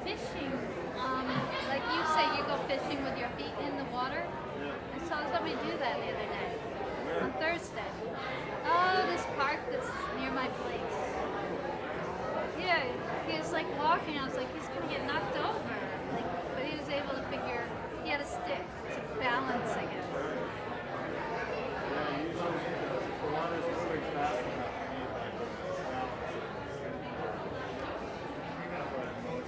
fishing, like you say, you go fishing with your feet in the water. I saw somebody do that the other day, on Thursday. Oh, this park that's near my place. Yeah, he was like walking. I was like, he's gonna get knocked over. Like, but he was able to figure. He had a stick to balance, I guess. Yeah, usually if the water's moving fast enough, you need like balance. You gotta put it in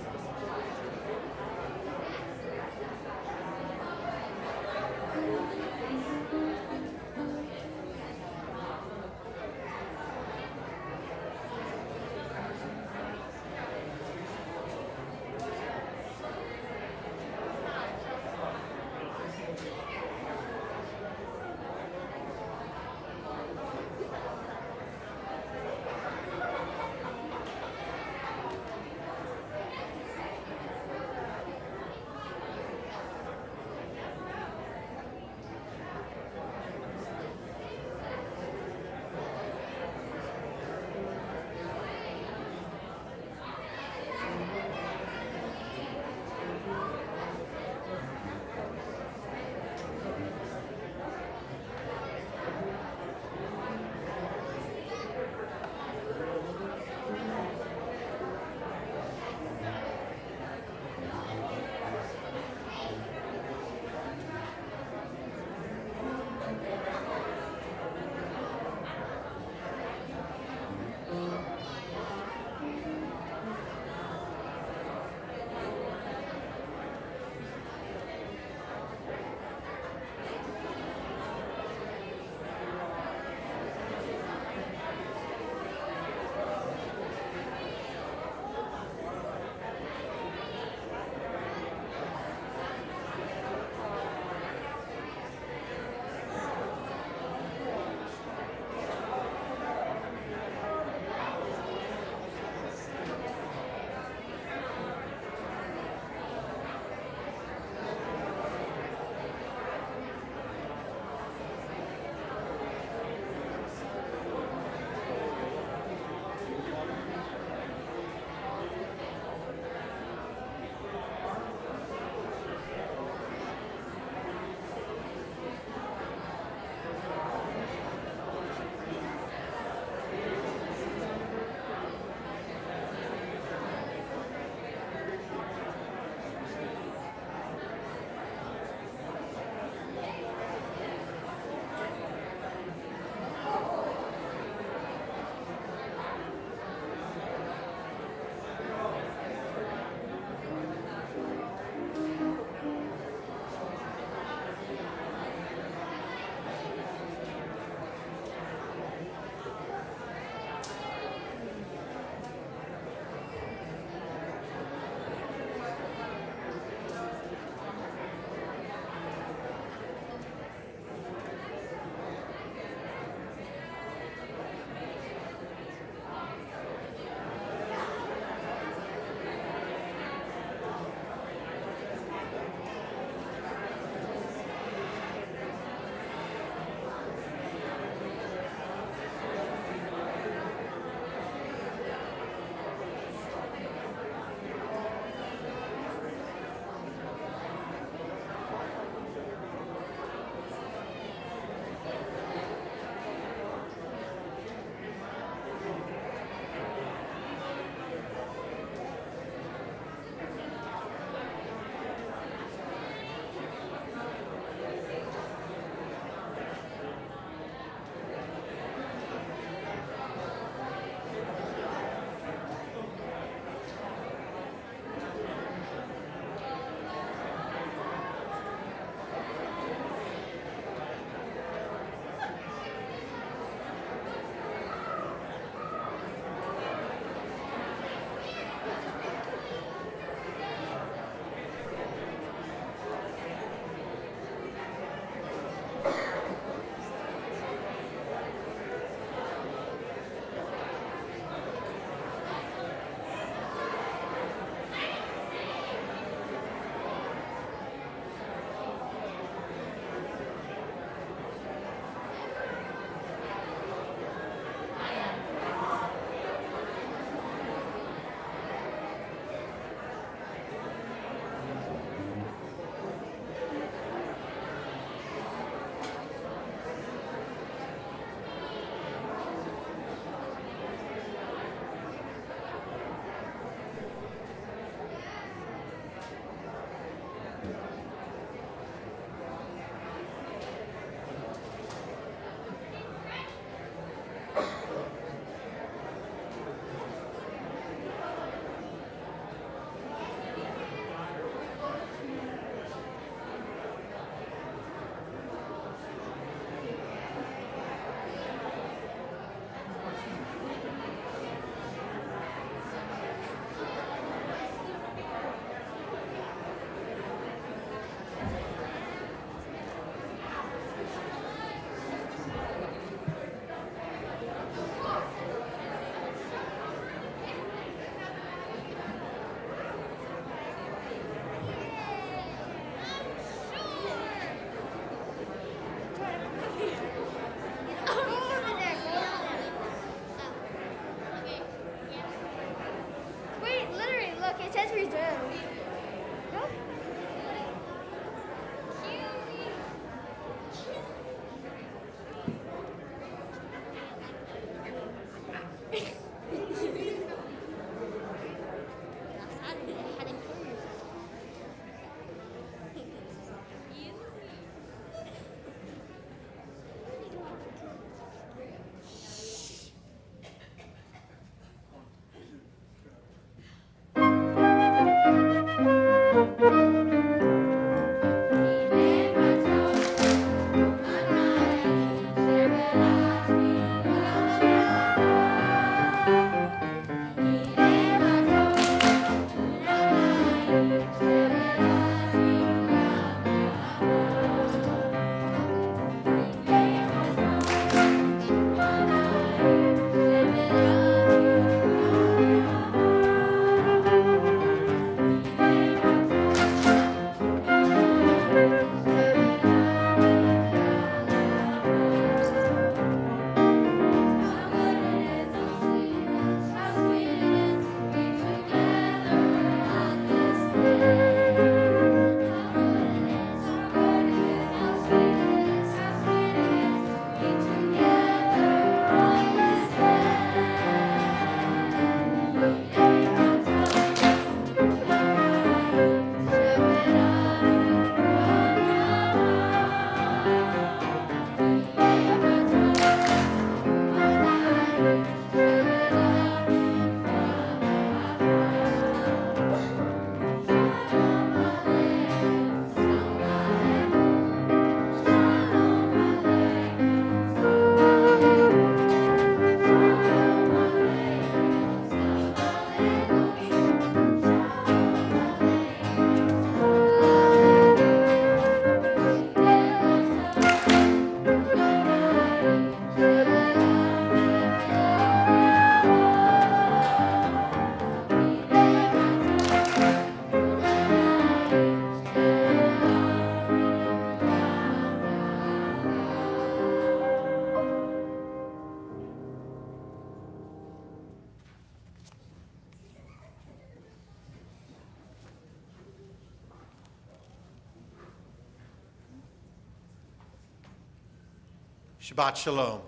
Shabbat Shalom.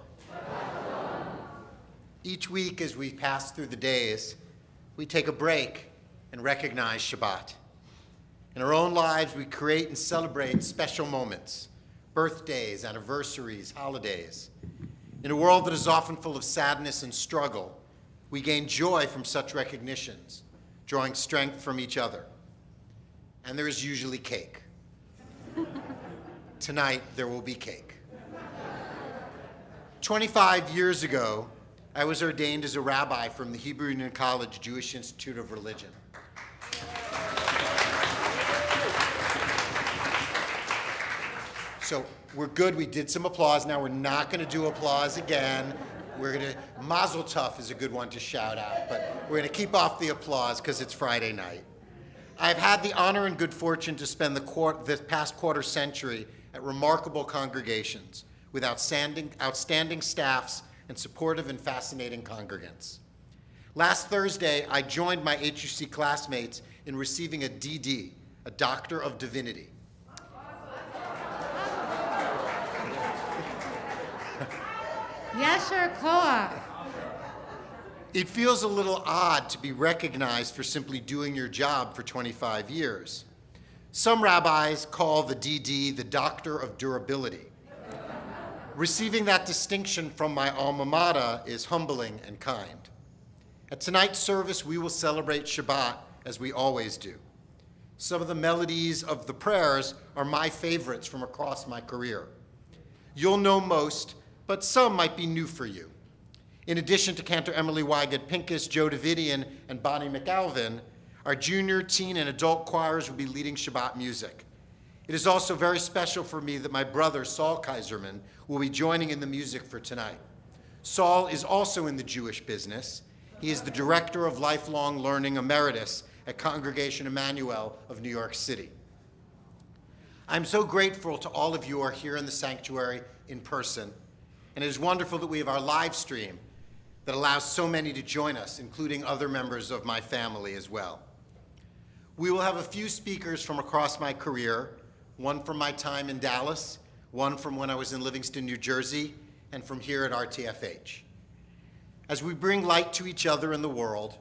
Each week as we pass through the days, we take a break and recognize Shabbat. In our own lives, we create and celebrate special moments, birthdays, anniversaries, holidays. In a world that is often full of sadness and struggle, we gain joy from such recognitions, drawing strength from each other. And there is usually cake. Tonight, there will be cake. 25 years ago, I was ordained as a rabbi from the Hebrew Union College Jewish Institute of Religion. So we're good. We did some applause. Now we're not going to do applause again. We're going to, Mazel Tov is a good one to shout out, but we're going to keep off the applause because it's Friday night. I've had the honor and good fortune to spend the past quarter century at remarkable congregations with outstanding staffs and supportive and fascinating congregants. Last Thursday, I joined my HUC classmates in receiving a DD, a Doctor of Divinity. Yasher Koach. It feels a little odd to be recognized for simply doing your job for 25 years. Some rabbis call the DD the Doctor of Durability. Receiving that distinction from my alma mater is humbling and kind. At tonight's service, we will celebrate Shabbat as we always do. Some of the melodies of the prayers are my favorites from across my career. You'll know most, but some might be new for you. In addition to Cantor Emily Wygott Pincus, Joe Davidian, and Bonnie McAlvin, our junior, teen, and adult choirs will be leading Shabbat music. It is also very special for me that my brother, Saul Kaiserman, will be joining in the music for tonight. Saul is also in the Jewish business. He is the Director of Lifelong Learning Emeritus at Congregation Emmanuel of New York City. I'm so grateful to all of you who are here in the sanctuary in person, and it is wonderful that we have our live stream that allows so many to join us, including other members of my family as well. We will have a few speakers from across my career, one from my time in Dallas, one from when I was in Livingston, New Jersey, and from here at RTFH. As we bring light to each other in the world,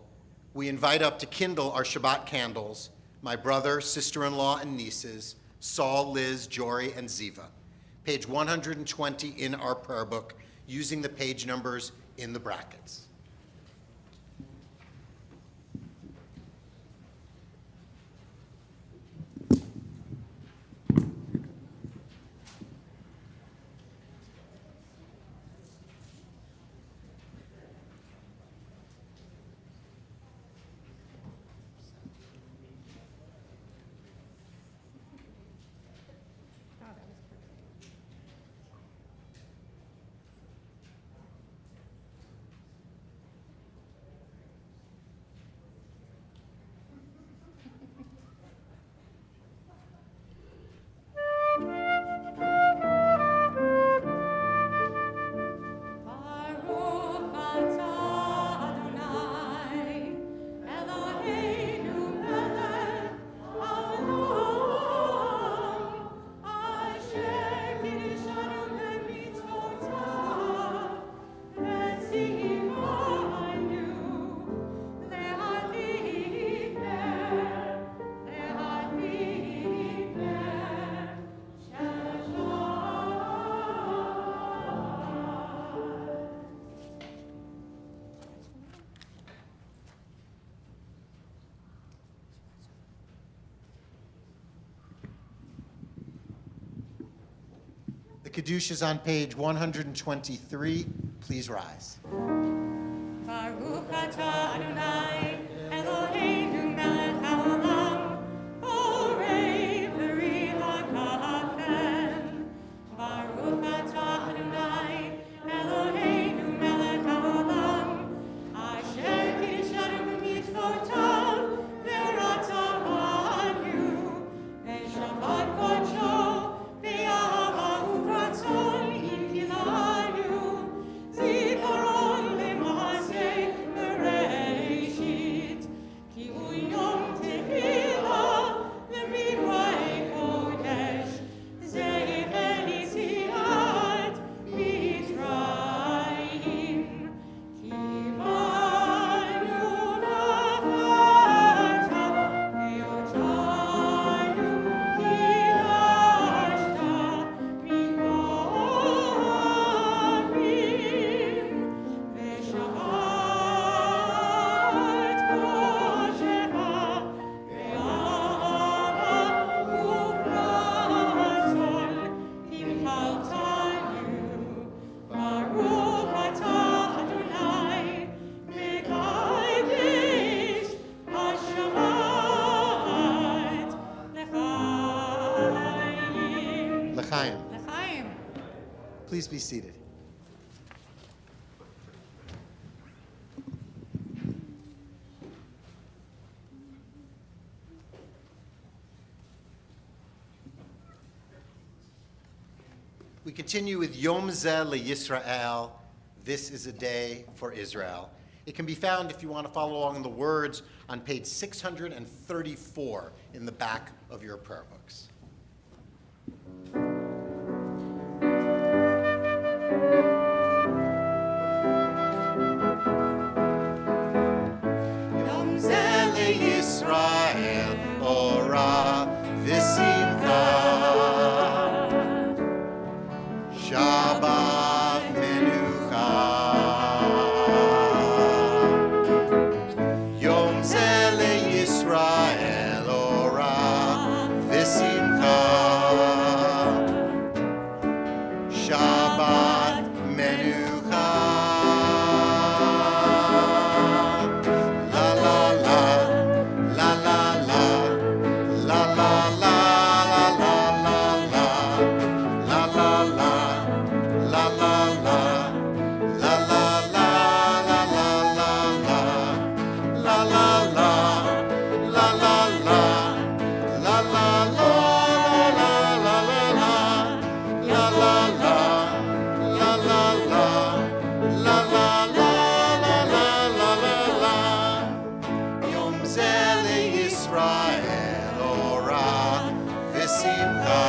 we invite up to kindle our Shabbat candles, my brother, sister-in-law, and nieces, Saul, Liz, Jory, and Ziva. Page 120 in our prayer book, using the page numbers in the brackets. The Kiddush is on page 123. Please rise. Baruch atah Adonai, Eloheinu melech haolam, borei peri hakafen. Baruch atah Adonai, Eloheinu melech haolam, asher kiddushanu b'mitzvotav, v'ratahanu, v'shabbat kodsho, Zikaron lemase bereishi. L'chaim. L'chaim. Please be seated. We continue with Yom Zeh LeYisrael. This is a day for Israel. It can be found, if you want to follow along in the words, on page 634 in the back of your prayer books. Yom Zeh LeYisrael, Ora V'Simcha. Shabbat Menucha. Yom Zeh LeYisrael, Ora V'Simcha. Shabbat Menucha. La la la, la la la, la la la, la la la, la la la. La la la, la la la, la la la la, la la la, la la la, la la la, la la la, la la la, la la la, la la la, la la. Yom Zeh LeYisrael, Ora V'Simcha.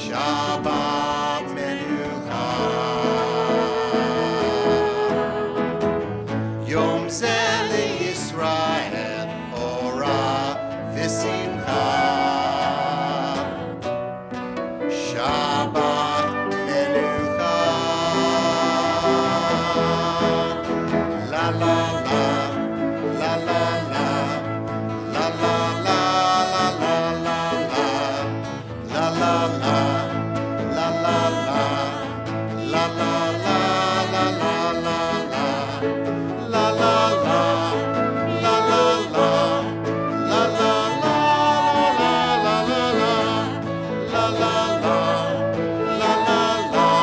Shabbat Menucha. Yom Zeh LeYisrael, Ora V'Simcha. Shabbat Menucha. La la la, la la la, la la la, la la la, la la la. La la la, la la la, la la la la, la la la, la la la, la la la, la la la, la la la,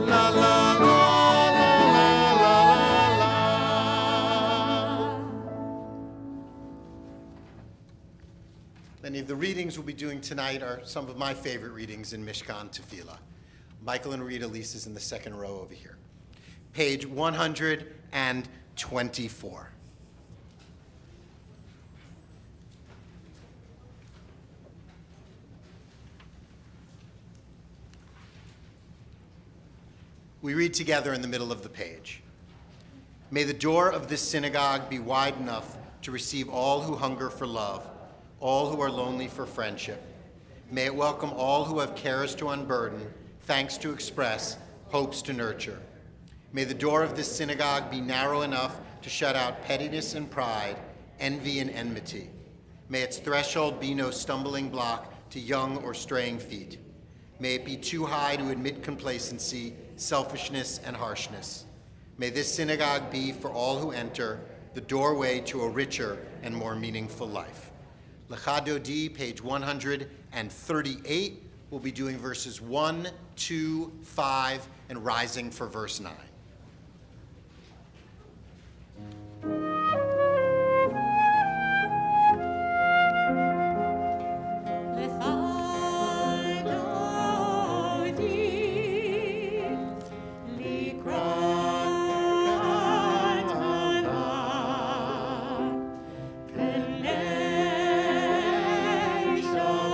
la la la, la la la. Many of the readings we'll be doing tonight are some of my favorite readings in Mishkan Tefillah. Michael and Rita Lease is in the second row over here. Page 124. We read together in the middle of the page. May the door of this synagogue be wide enough to receive all who hunger for love, all who are lonely for friendship. May it welcome all who have cares to unburden, thanks to express, hopes to nurture. May the door of this synagogue be narrow enough to shut out pettiness and pride, envy and enmity. May its threshold be no stumbling block to young or straying feet. May it be too high to admit complacency, selfishness, and harshness. May this synagogue be, for all who enter, the doorway to a richer and more meaningful life. Lecha Dodi, page 138, we'll be doing verses 1, 2, 5, and rising for verse 9. Shabbat,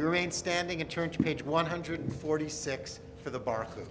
remain standing and turn to page 146 for the Baruch Hu.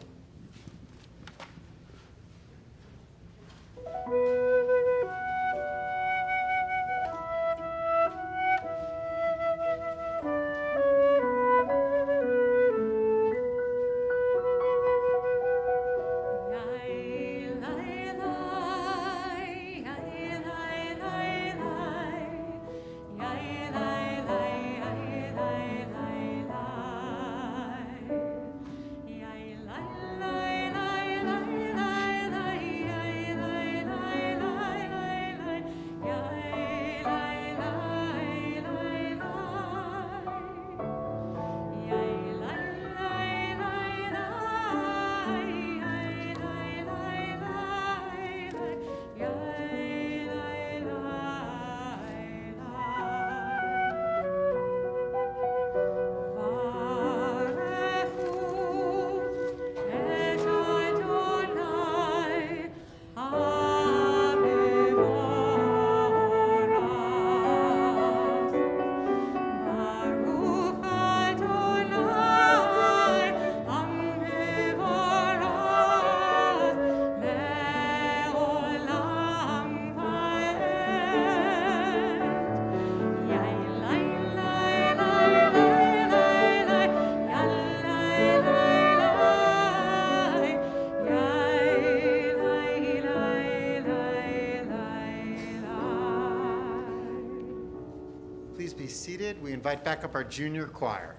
Please be seated. We invite back up our junior choir.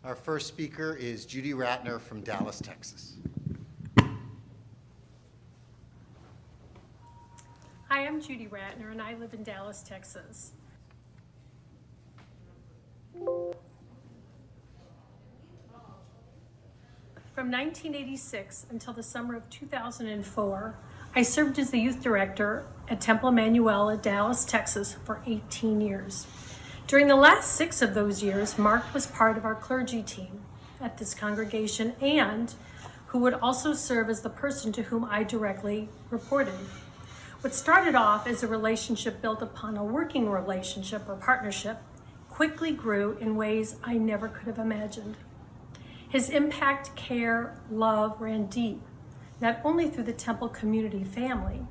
Our first speaker is Judy Ratner from Dallas, Texas. Hi, I'm Judy Ratner, and I live in Dallas, Texas. From 1986 until the summer of 2004, I served as the youth director at Temple Emmanuel at Dallas, Texas for 18 years. During the last 6 of those years, Mark was part of our clergy team at this congregation and who would also serve as the person to whom I directly reported. What started off as a relationship built upon a working relationship or partnership quickly grew in ways I never could have imagined. His impact, care, love ran deep, not only through the Temple community family,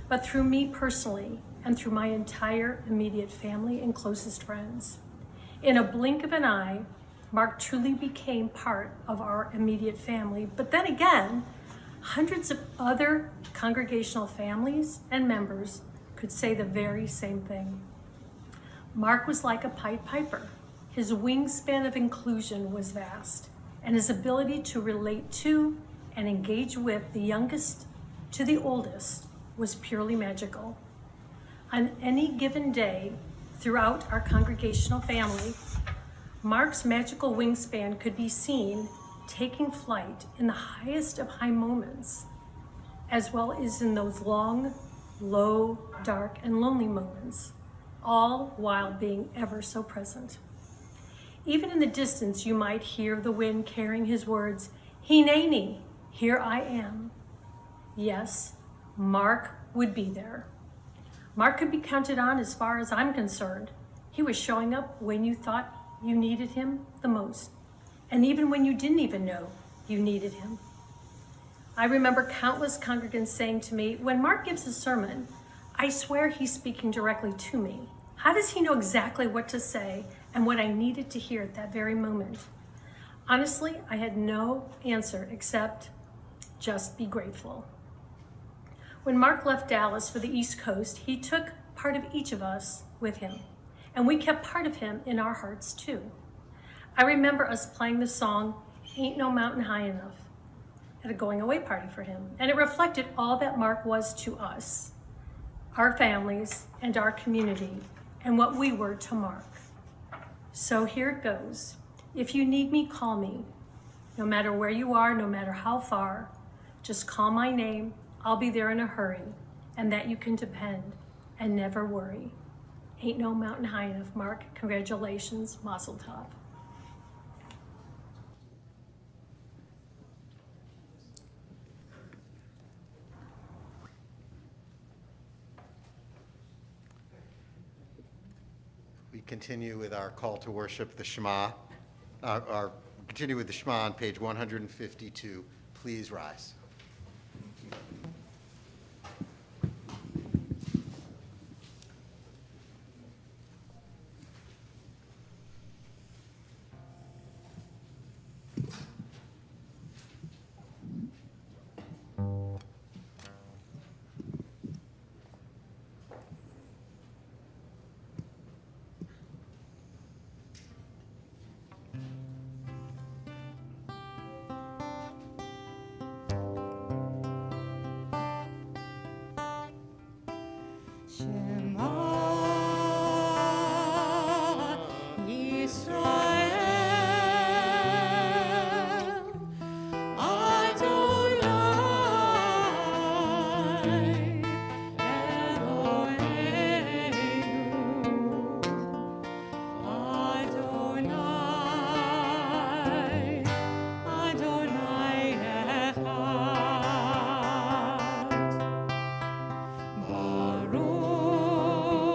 but through me personally and through my entire immediate family and closest friends. In a blink of an eye, Mark truly became part of our immediate family, but then again, hundreds of other congregational families and members could say the very same thing. Mark was like a Pied Piper. His wingspan of inclusion was vast. and his ability to relate to and engage with the youngest to the oldest was purely magical. On any given day throughout our congregational family, Mark's magical wingspan could be seen taking flight in the highest of high moments, as well as in those long, low, dark, and lonely moments, all while being ever so present. Even in the distance, you might hear the wind carrying his words, "Hineni, here I am." Yes, Mark would be there. Mark could be counted on as far as I'm concerned. He was showing up when you thought you needed him the most, and even when you didn't even know you needed him. I remember countless congregants saying to me, when Mark gives a sermon, I swear he's speaking directly to me. How does he know exactly what to say and what I needed to hear at that very moment? Honestly, I had no answer except just be grateful. When Mark left Dallas for the East Coast, he took part of each of us with him, and we kept part of him in our hearts too. I remember us playing the song, "Ain't No Mountain High Enough," at a going away party for him, and it reflected all that Mark was to us, our families, and our community, and what we were to Mark. So here it goes. If you need me, call me. No matter where you are, no matter how far, just call my name. I'll be there in a hurry, and that you can depend and never worry. Ain't no mountain high enough, Mark. Congratulations, Mazel Tov. We continue with our call to worship, the Shema. Continue with the Shema on page 152. Please rise. Baruch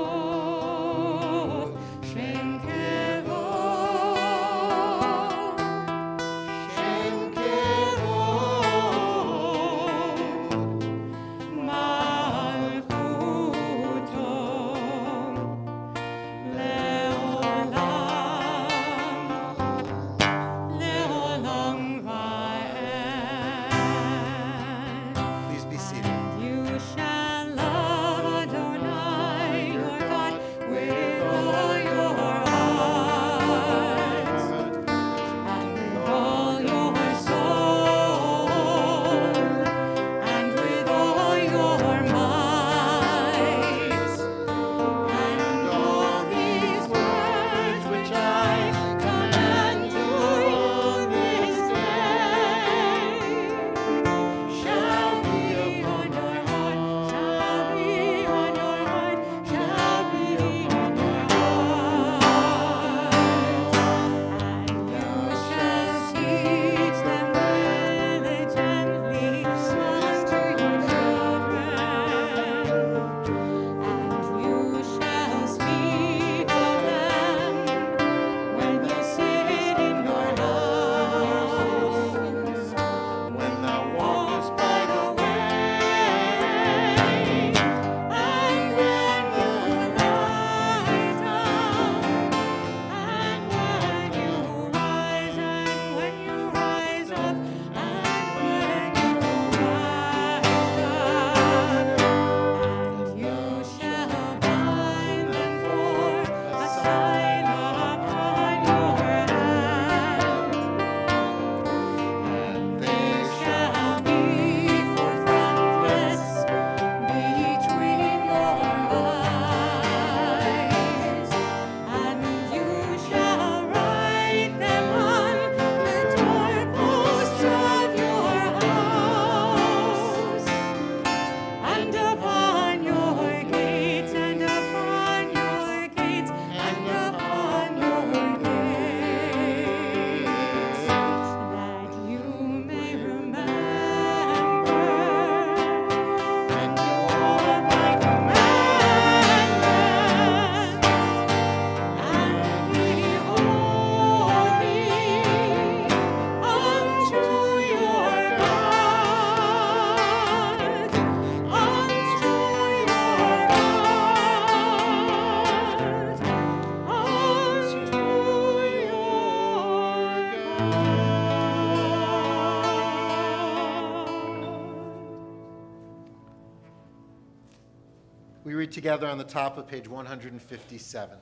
read together on the top of page 157.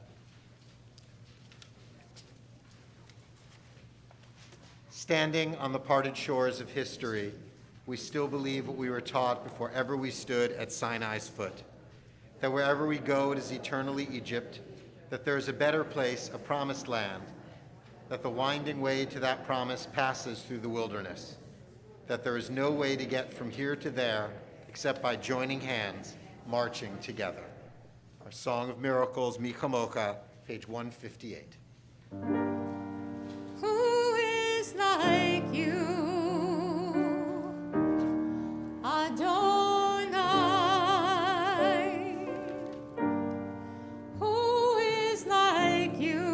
Standing on the parted shores of history, we still believe what we were taught before ever we stood at Sinai's foot, that wherever we go it is eternally Egypt, that there is a better place, a promised land, that the winding way to that promise passes through the wilderness, that there is no way to get from here to there except by joining hands, marching together. Our Song of Miracles, Mi Chamocha, page 158. Who is like you, Adonai? Who is like you,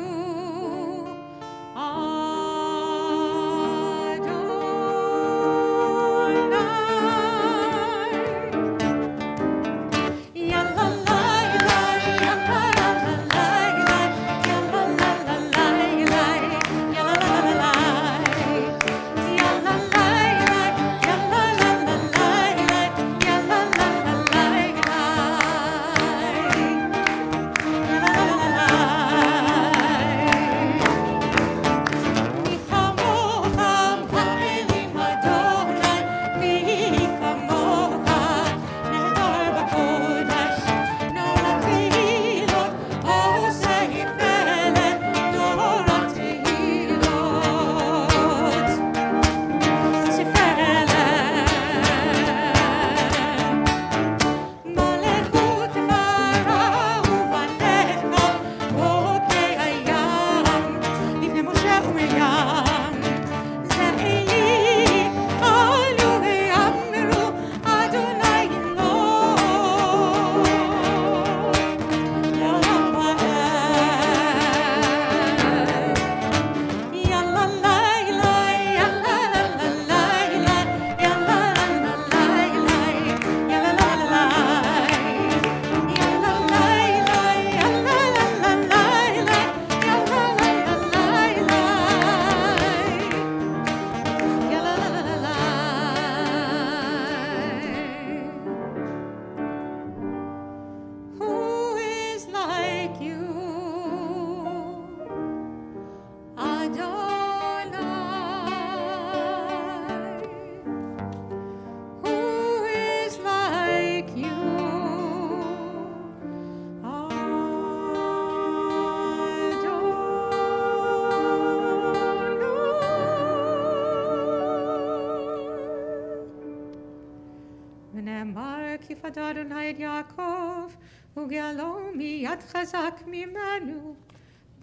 כיפת אדוני את יעקב, וגאלו מיד חזק ממנו.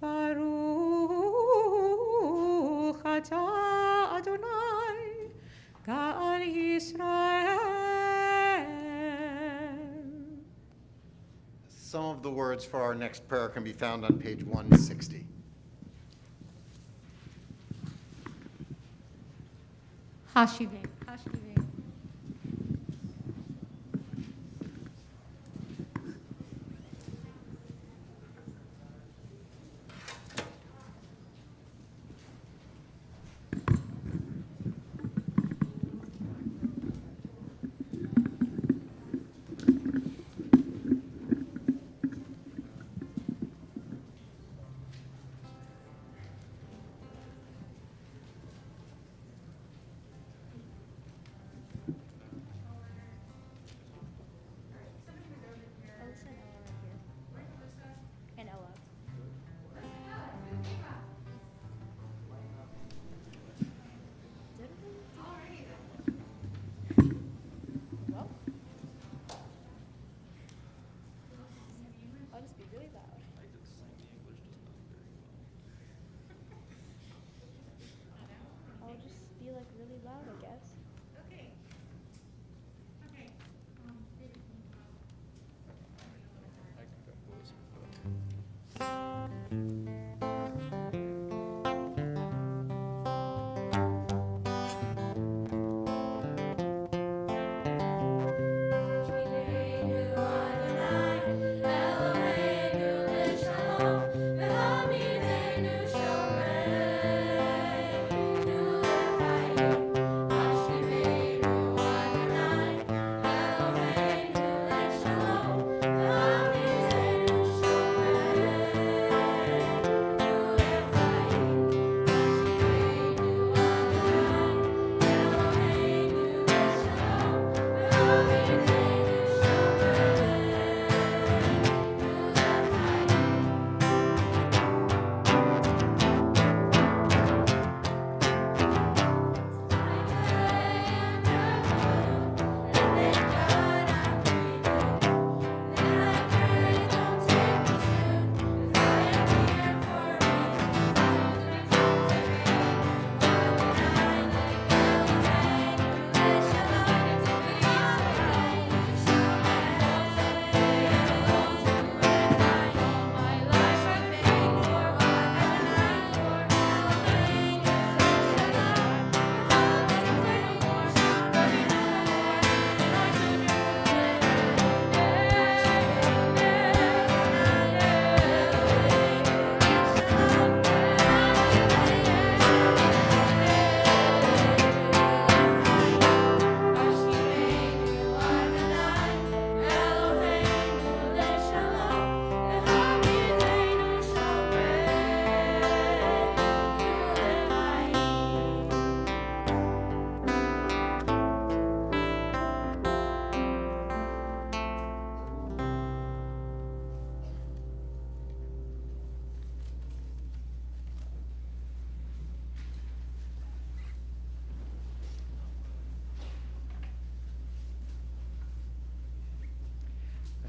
ברוך אתה אדוני, גאל ישראל. Some of the words for our next prayer can be found on page 160. השיבים.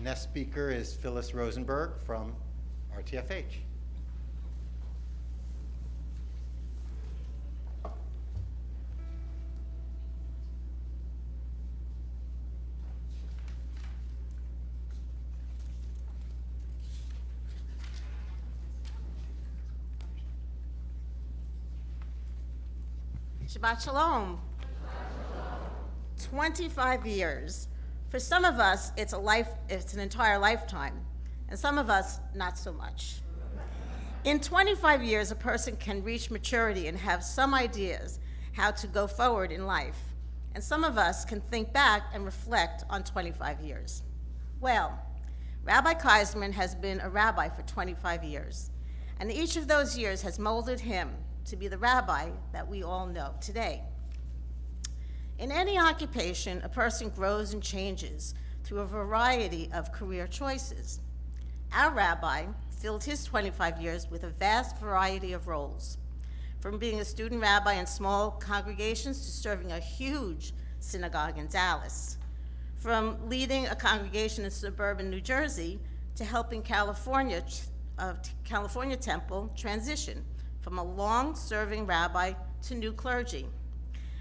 next speaker is Phyllis Rosenberg from RTFH. Shabbat Shalom. 25 years. For some of us, it's an entire lifetime, and some of us, not so much. In 25 years, a person can reach maturity and have some ideas how to go forward in life, and some of us can think back and reflect on 25 years. Well, Rabbi Kaiserman has been a rabbi for 25 years, and each of those years has molded him to be the rabbi that we all know today. In any occupation, a person grows and changes through a variety of career choices. Our rabbi filled his 25 years with a vast variety of roles, from being a student rabbi in small congregations to serving a huge synagogue in Dallas, from leading a congregation in suburban New Jersey to helping California Temple transition from a long-serving rabbi to new clergy,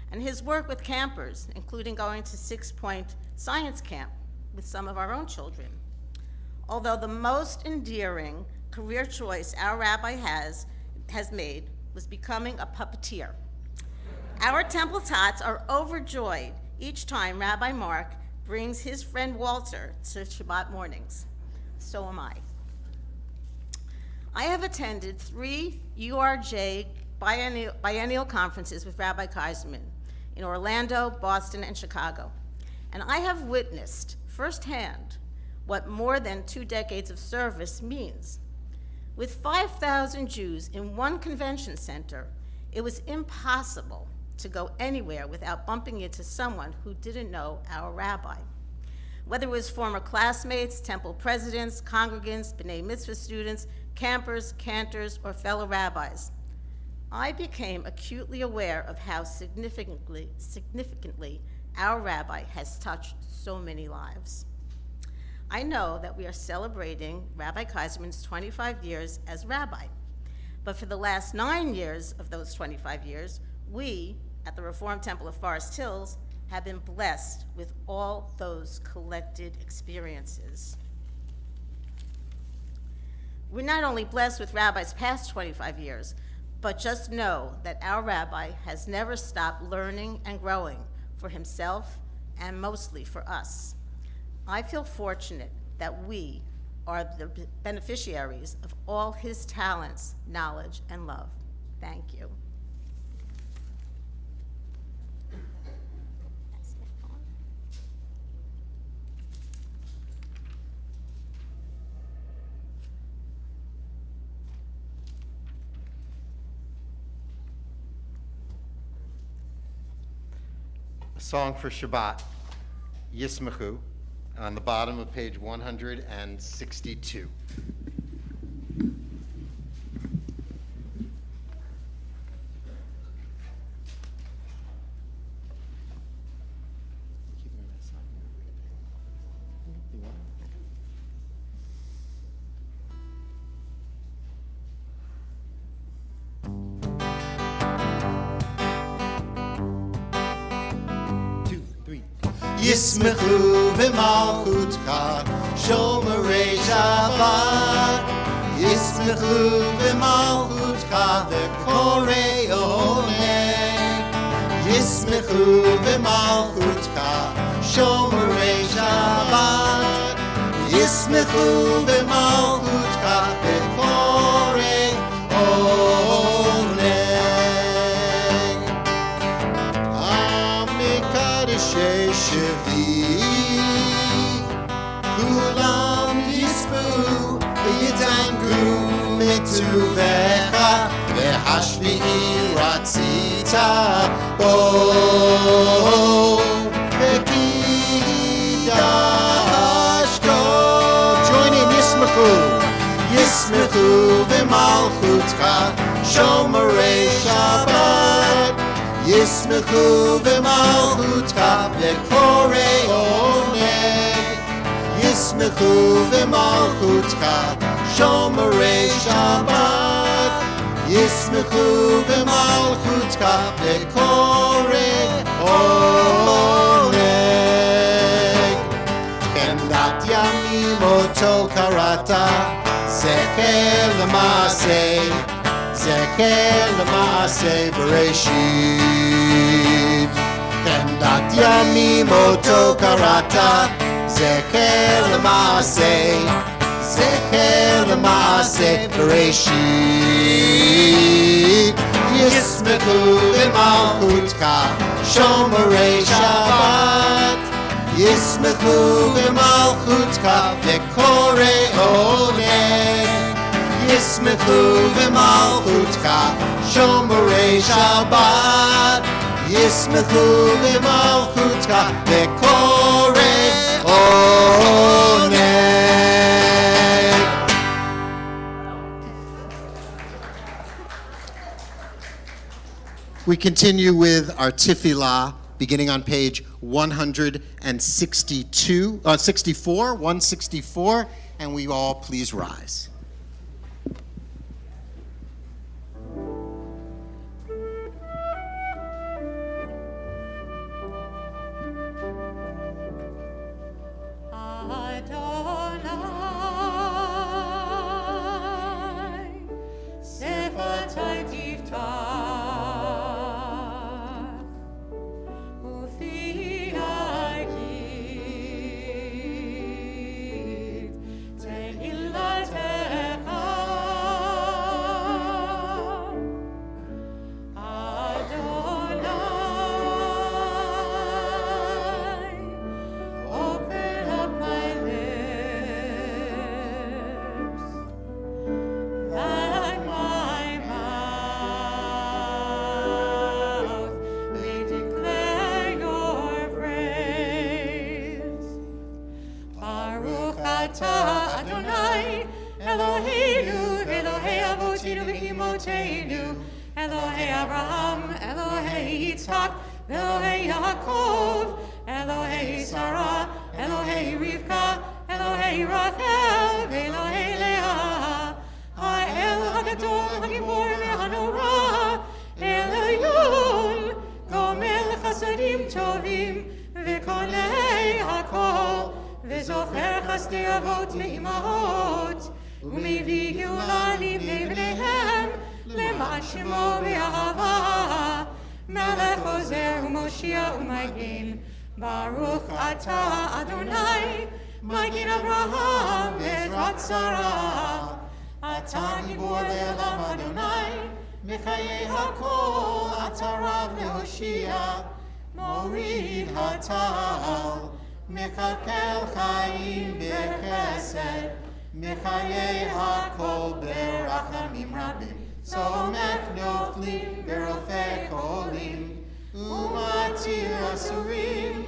and his work with campers, including going to 6 Point Science Camp with some of our own children. Although the most endearing career choice our rabbi has made was becoming a puppeteer. Our temple tots are overjoyed each time Rabbi Mark brings his friend Walter to Shabbat mornings. So am I. I have attended 3 URJ biennial conferences with Rabbi Kaiserman in Orlando, Boston, and Chicago, and I have witnessed firsthand what more than 2 decades of service means. With 5,000 Jews in one convention center, it was impossible to go anywhere without bumping into someone who didn't know our rabbi. Whether it was former classmates, temple presidents, congregants, B'nai Mitzvah students, campers, cantors, or fellow rabbis, I became acutely aware of how significantly our rabbi has touched so many lives. I know that we are celebrating Rabbi Kaiserman's 25 years as rabbi, but for the last 9 years of those 25 years, we at the Reformed Temple of Forest Hills have been blessed with all those collected experiences. We're not only blessed with Rabbi's past 25 years, but just know that our rabbi has never stopped learning and growing for himself and mostly for us. I feel fortunate that we are the beneficiaries of all his talents, knowledge, and love. Thank you. A song for Shabbat, Yismachu, on the bottom of page 162. ישמחו במלכותך שומרי שבת ישמחו במלכותך וקוראי עונג ישמחו במלכותך שומרי שבת ישמחו במלכותך וקוראי עונג המקדשי שבי כולם יספו ויתענגו מטובך והשביעי רצית בו וקידשתו. Join in ישמחו במלכותך שומרי שבת ישמחו במלכותך וקוראי עונג ישמחו במלכותך שומרי שבת ישמחו במלכותך וקורא עונג כן דת ימים אותו קראת זכר למעשה בראשית כן דת ימים אותו קראת זכר למעשה בראשית ישמחו במלכותך שומרי שבת ישמחו במלכותך וקורא עונג ישמחו במלכותך שומרי שבת ישמחו במלכותך וקורא עונג. We continue with our tefillah, beginning on page 164, and we all please rise. Elohei Abraham, Elohei Yitzchak, Elohei Yaakov, Elohei Sarah, Elohei Rivka, Elohei Rachel, Elohei Leah, Ha'el HaGadol, HaGibor VeHaNorah, Elyon, Gomel Chasadim Tovim, Vekonei HaKol, Vezocher Chasdei Avot Me'imahot, Umevii Geula Livnei Bneihem, למען שמו באהבה, מלך עוזר ומושיע ומגן, ברוך אתה אדוני, מגן אברהם ועזרת שרה. אתה גיבור לעולם אדוני, מחיי הכל אתה רב להושיע, מוריד הטל, מקלקל חיים בחסד, מחיי הכל ברחמים רבים. סומך נופלים ברופא חולים, ומתיר אסורים,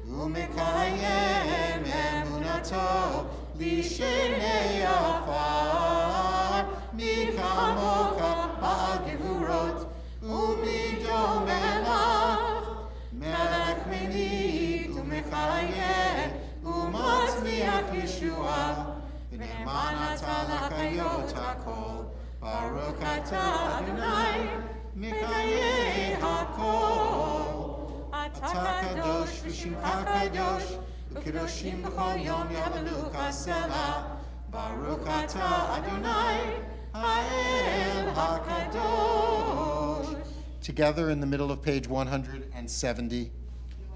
ומקיים אמונתו לשני עפר. מי כמוך בעל גבורות, ומי דומה לך, מלך מנהיג ומחיה, ומצמיח ישועה, ונאמן אתה לחיות הכל. ברוך אתה אדוני, מחיי הכל. אתה קדוש ושמך קדוש, וקדושים בכל יום יעבדוך סלע. ברוך אתה אדוני, האל הקדוש. Together in the middle of page 170,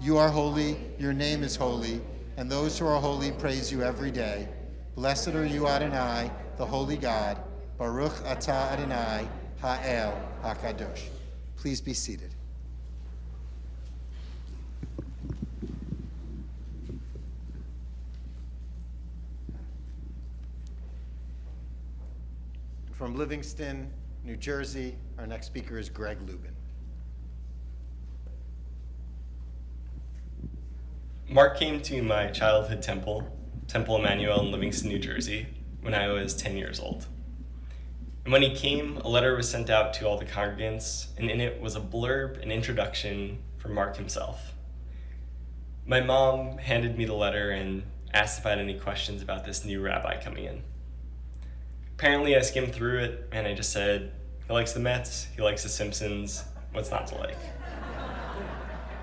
you are holy, your name is holy, and those who are holy praise you every day. Blessed are you, Adonai, the holy God. Baruch atah Adonai, ha'el hakadosh. Please be seated. From Livingston, New Jersey, our next speaker is Greg Lubin. Mark came to my childhood temple, Temple Emmanuel in Livingston, New Jersey, when I was 10 years old. And when he came, a letter was sent out to all the congregants, and in it was a blurb, an introduction from Mark himself. My mom handed me the letter, and asked if I had any questions about this new rabbi coming in. Apparently, I skimmed through it and I just said, he likes the Mets, he likes the Simpsons, what's not to like?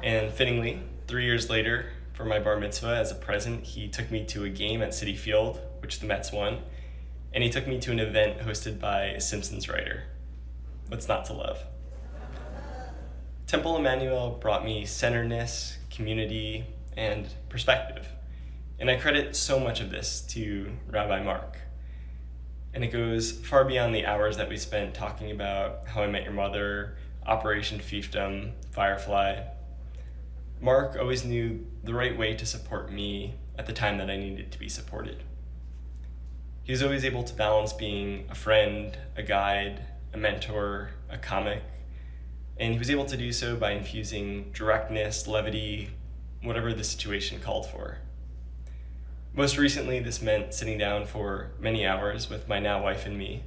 And fittingly, 3 years later, for my bar mitzvah as a present, he took me to a game at Citi Field, which the Mets won, and he took me to an event hosted by a Simpsons writer. What's not to love? Temple Emmanuel brought me centeredness, community, and perspective. And I credit so much of this to Rabbi Mark. And it goes far beyond the hours that we spent talking about How I Met Your Mother, Operation Fiefdom, Firefly. Mark always knew the right way to support me at the time that I needed to be supported. He was always able to balance being a friend, a guide, a mentor, a comic, and he was able to do so by infusing directness, levity, whatever the situation called for. Most recently, this meant sitting down for many hours with my now wife and me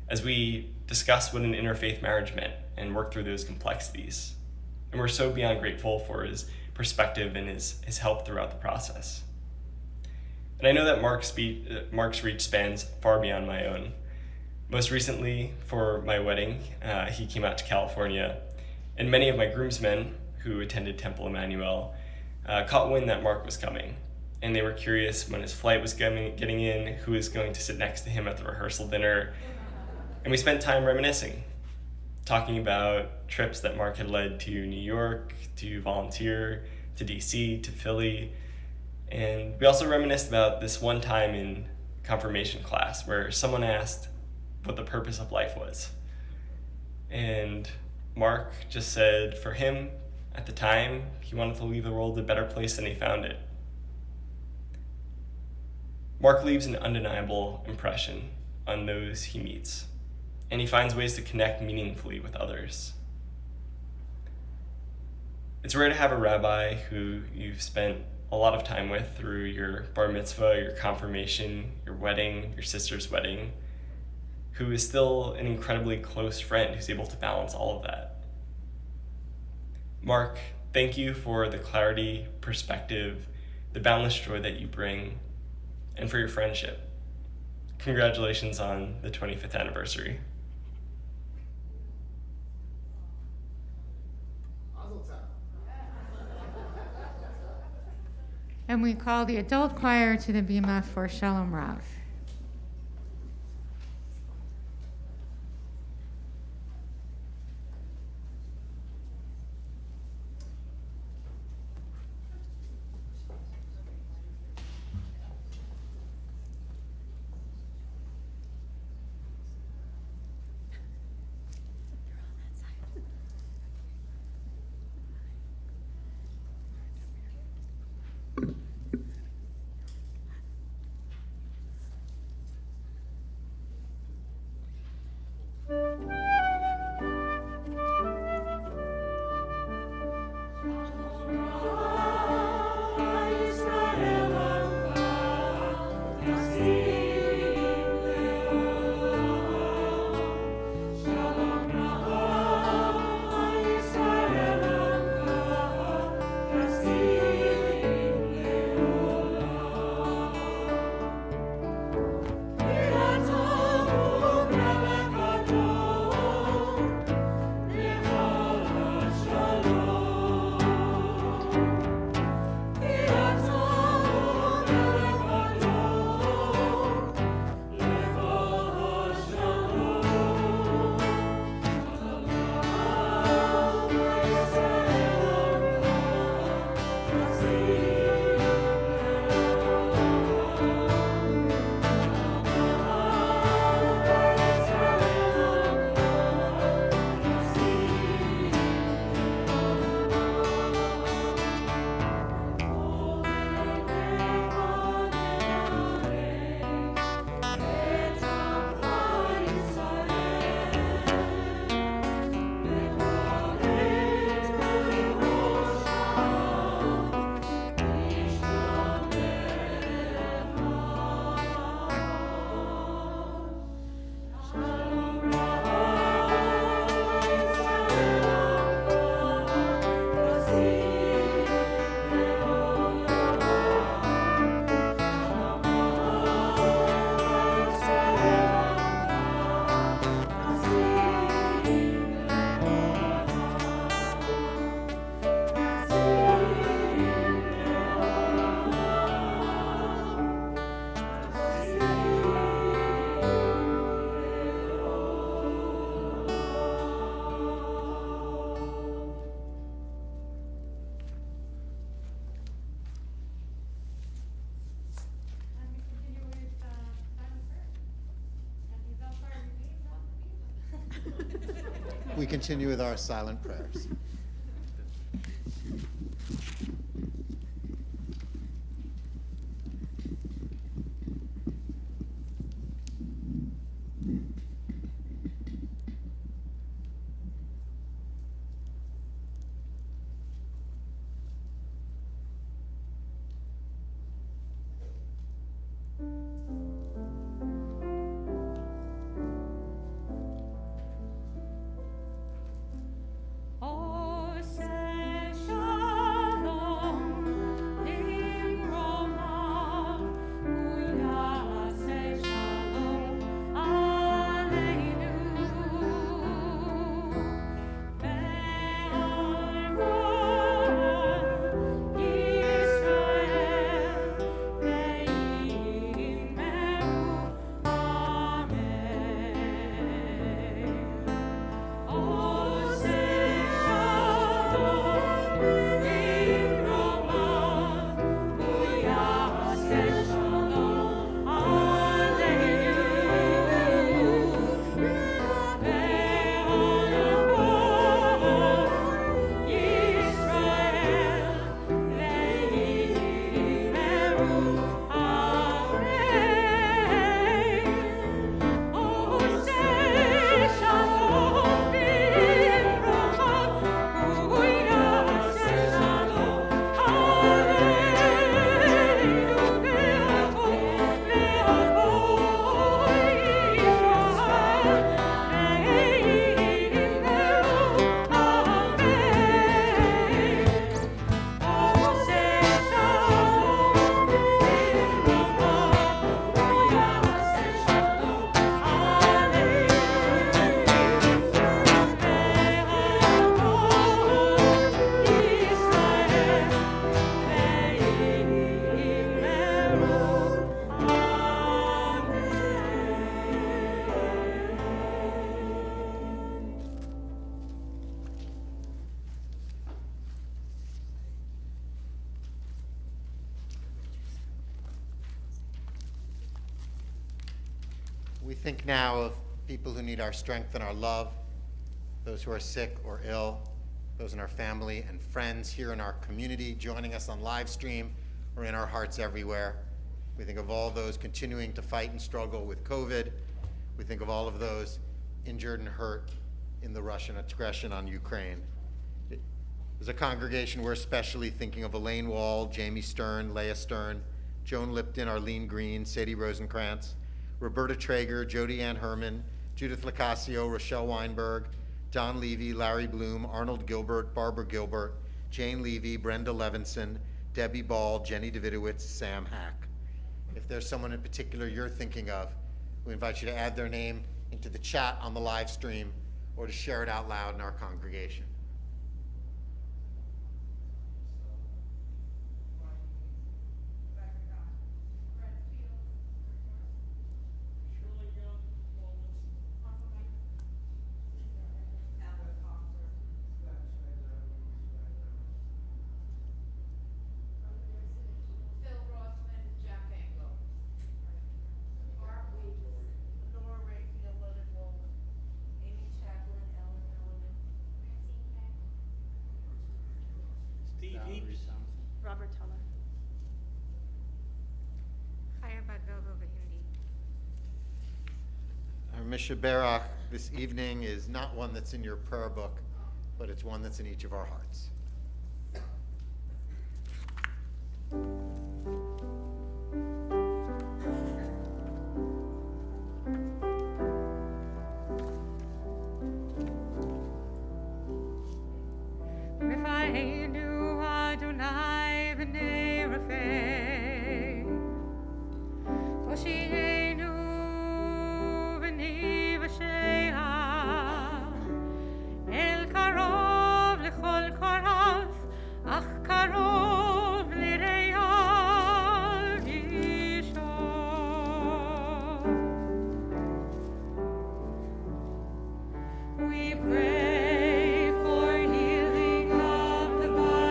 as we discussed what an interfaith marriage meant and worked through those complexities. And we're so beyond grateful for his perspective and his help throughout the process. And I know that Mark's reach spans far beyond my own. Most recently, for my wedding, he came out to California, and many of my groomsmen who attended Temple Emmanuel caught wind that Mark was coming, and they were curious when his flight was getting in, who was going to sit next to him at the rehearsal dinner, and we spent time reminiscing, talking about trips that Mark had led to New York, to volunteer, to DC, to Philly, and we also reminisced about this one time in confirmation class where someone asked what the purpose of life was. And Mark just said for him, at the time, he wanted to leave the world a better place than he found it. Mark leaves an undeniable impression on those he meets, and he finds ways to connect meaningfully with others. It's rare to have a rabbi who you've spent a lot of time with through your bar mitzvah, your confirmation, your wedding, your sister's wedding, who is still an incredibly close friend who's able to balance all of that. Mark, thank you for the clarity, perspective, the boundless joy that you bring, and for your friendship. Congratulations on the 25th anniversary. And we call the adult choir to the bima for Shalom Rav. we continue with our silent prayers. We think now of people who need our strength and our love, those who are sick or ill, those in our family and friends here in our community joining us on live stream or in our hearts everywhere. We think of all those continuing to fight and struggle with COVID. We think of all of those injured and hurt in the Russian aggression on Ukraine. As a congregation, we're especially thinking of Elaine Wall, Jamie Stern, Leah Stern, Joan Lipton, Arlene Green, Sadie Rosenkrantz, Roberta Traeger, Jody Ann Herman, Judith Lacasio, Rochelle Weinberg, Don Levy, Larry Bloom, Arnold Gilbert, Barbara Gilbert, Jane Levy, Brenda Levinson, Debbie Ball, Jenny Davidowitz, Sam Hack. If there's someone in particular you're thinking of, we invite you to add their name into the chat on the live stream or to share it out loud in our congregation. Robert Teller. Our Misha Berach this evening is not one that's in your prayer book, but it's one that's in each of our hearts. We pray for healing of the body.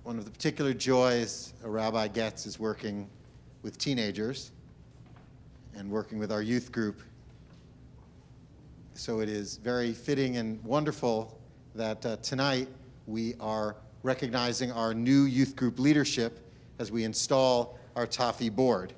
one of the particular joys a rabbi gets is working with teenagers and working with our youth group. So it is very fitting and wonderful that tonight we are recognizing our new youth group leadership as we install our ToFHY board.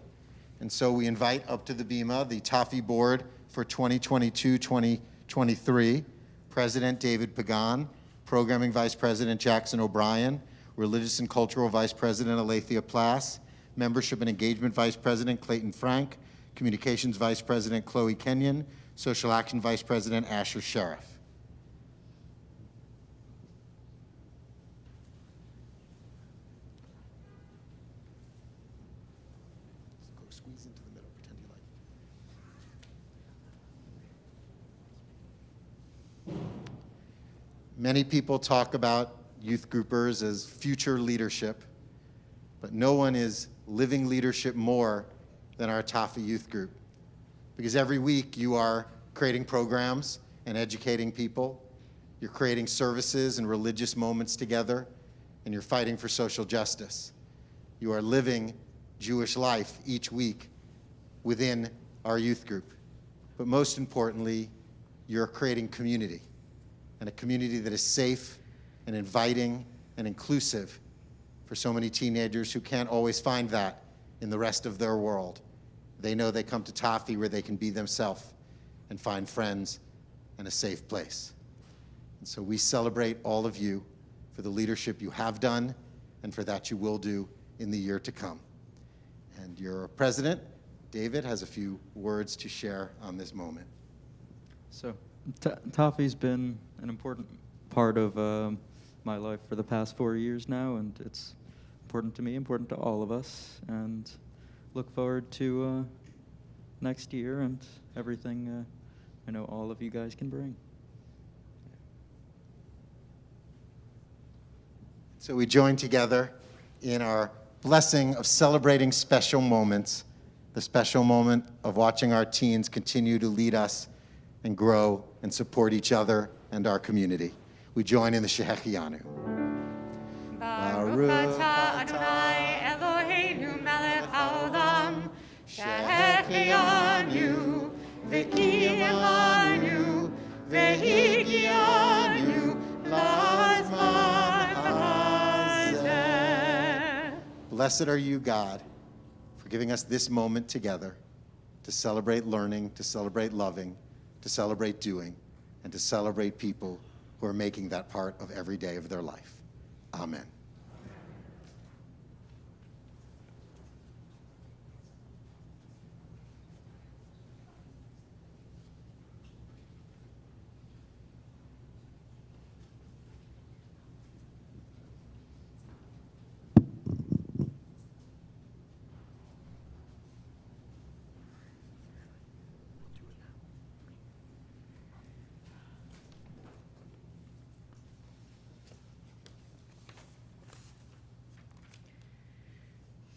And so we invite up to the bima the ToFHY board for 2022-2023, President David Pagan, Programming Vice President Jackson O'Brien, Religious and Cultural Vice President Alethea Plass, Membership and Engagement Vice President Clayton Frank, Communications Vice President Chloe Kenyon, Social Action Vice President Asher Sheriff. Go squeeze into the middle, pretend you like. Many people talk about youth groupers as future leadership, but no one is living leadership more than our ToFHY youth group. Because every week you are creating programs and educating people, you're creating services and religious moments together, and you're fighting for social justice. You are living Jewish life each week within our youth group. But most importantly, you're creating community, and a community that is safe and inviting and inclusive for so many teenagers who can't always find that in the rest of their world. They know they come to ToFHY where they can be themselves and find friends and a safe place. And so we celebrate all of you for the leadership you have done and for that you will do in the year to come. And your president, David, has a few words to share on this moment. So ToFHY's been an important part of my life for the past 4 years now, and it's important to me, important to all of us, and look forward to next year and everything I know all of you guys can bring. So we join together in our blessing of celebrating special moments, the special moment of watching our teens continue to lead us and grow and support each other and our community. We join in the Shehechianu. Baruch atah Adonai Eloheinu melech haolam, shehechianu v'kiyemanu v'higianu lazman hazeh. Blessed are you, God, for giving us this moment together to celebrate learning, to celebrate loving, to celebrate doing, and to celebrate people who are making that part of every day of their life. Amen.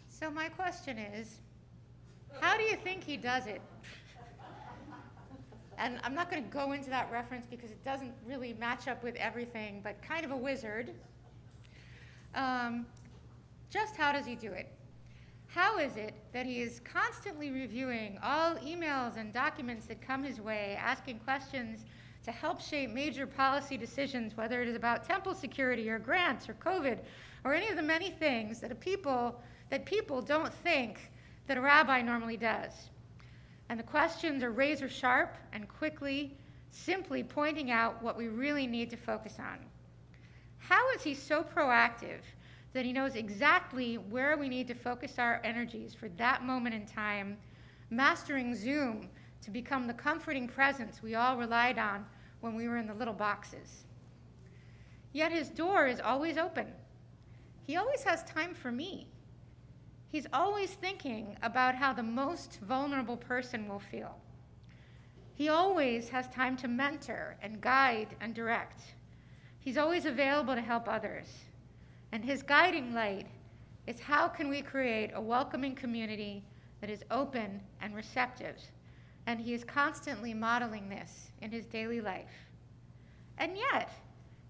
So my question is, how do you think he does it? And I'm not going to go into that reference because it doesn't really match up with everything, but kind of a wizard. Just how does he do it? How is it that he is constantly reviewing all emails and documents that come his way, asking questions to help shape major policy decisions, whether it is about temple security or grants or COVID or any of the many things that people don't think that a rabbi normally does? And the questions are razor sharp and quickly, simply pointing out what we really need to focus on. How is he so proactive that he knows exactly where we need to focus our energies for that moment in time, mastering Zoom to become the comforting presence we all relied on when we were in the little boxes? Yet his door is always open. He always has time for me. He's always thinking about how the most vulnerable person will feel. He always has time to mentor and guide and direct. He's always available to help others. And his guiding light is how can we create a welcoming community that is open and receptive. And he is constantly modeling this in his daily life. And yet,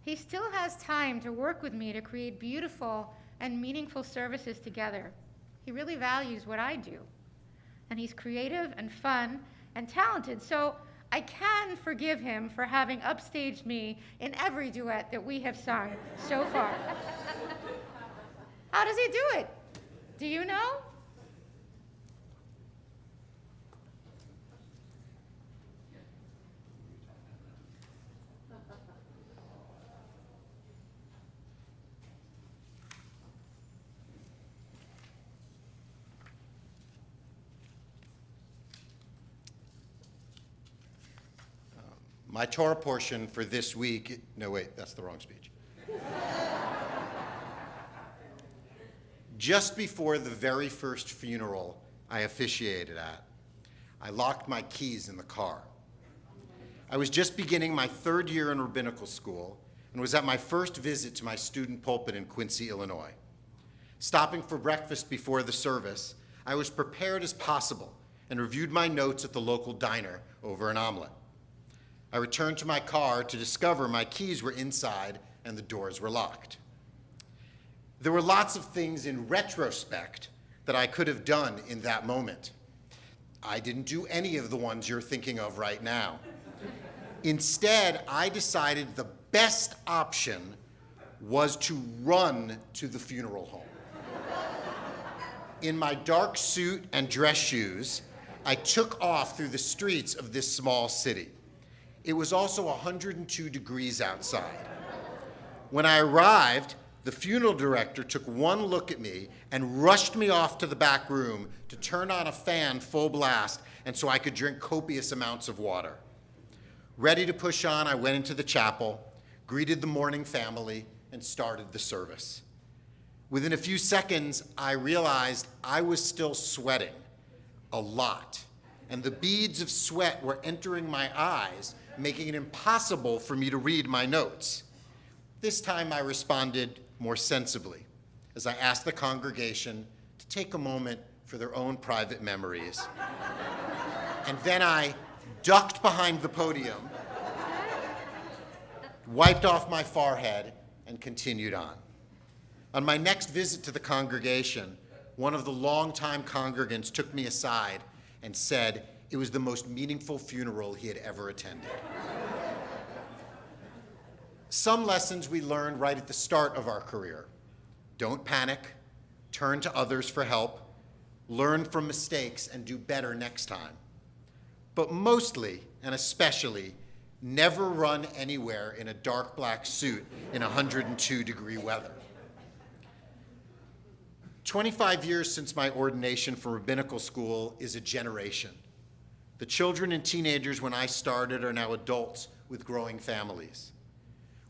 he still has time to work with me to create beautiful and meaningful services together. He really values what I do. And he's creative and fun and talented, so I can forgive him for having upstaged me in every duet that we have sung so far. How does he do it? Do you know? My Torah portion for this week, no wait, that's the wrong speech. Just before the very first funeral I officiated at, I locked my keys in the car. I was just beginning my third year in rabbinical school and was at my first visit to my student pulpit in Quincy, Illinois. Stopping for breakfast before the service, I was prepared as possible and reviewed my notes at the local diner over an omelet. I returned to my car to discover my keys were inside and the doors were locked. There were lots of things in retrospect that I could have done in that moment. I didn't do any of the ones you're thinking of right now. Instead, I decided the best option was to run to the funeral home. In my dark suit and dress shoes, I took off through the streets of this small city. It was also 102 degrees outside. When I arrived, the funeral director took one look at me and rushed me off to the back room to turn on a fan full blast and so I could drink copious amounts of water. Ready to push on, I went into the chapel, greeted the mourning family, and started the service. Within a few seconds, I realized I was still sweating a lot, and the beads of sweat were entering my eyes, making it impossible for me to read my notes. This time I responded more sensibly as I asked the congregation to take a moment for their own private memories. And then I ducked behind the podium, wiped off my forehead, and continued on. On my next visit to the congregation, one of the longtime congregants took me aside and said it was the most meaningful funeral he had ever attended. Some lessons we learned right at the start of our career. Don't panic, turn to others for help, learn from mistakes, and do better next time. But mostly, and especially, never run anywhere in a dark black suit in 102-degree weather. 25 years since my ordination from rabbinical school is a generation. The children and teenagers when I started are now adults with growing families.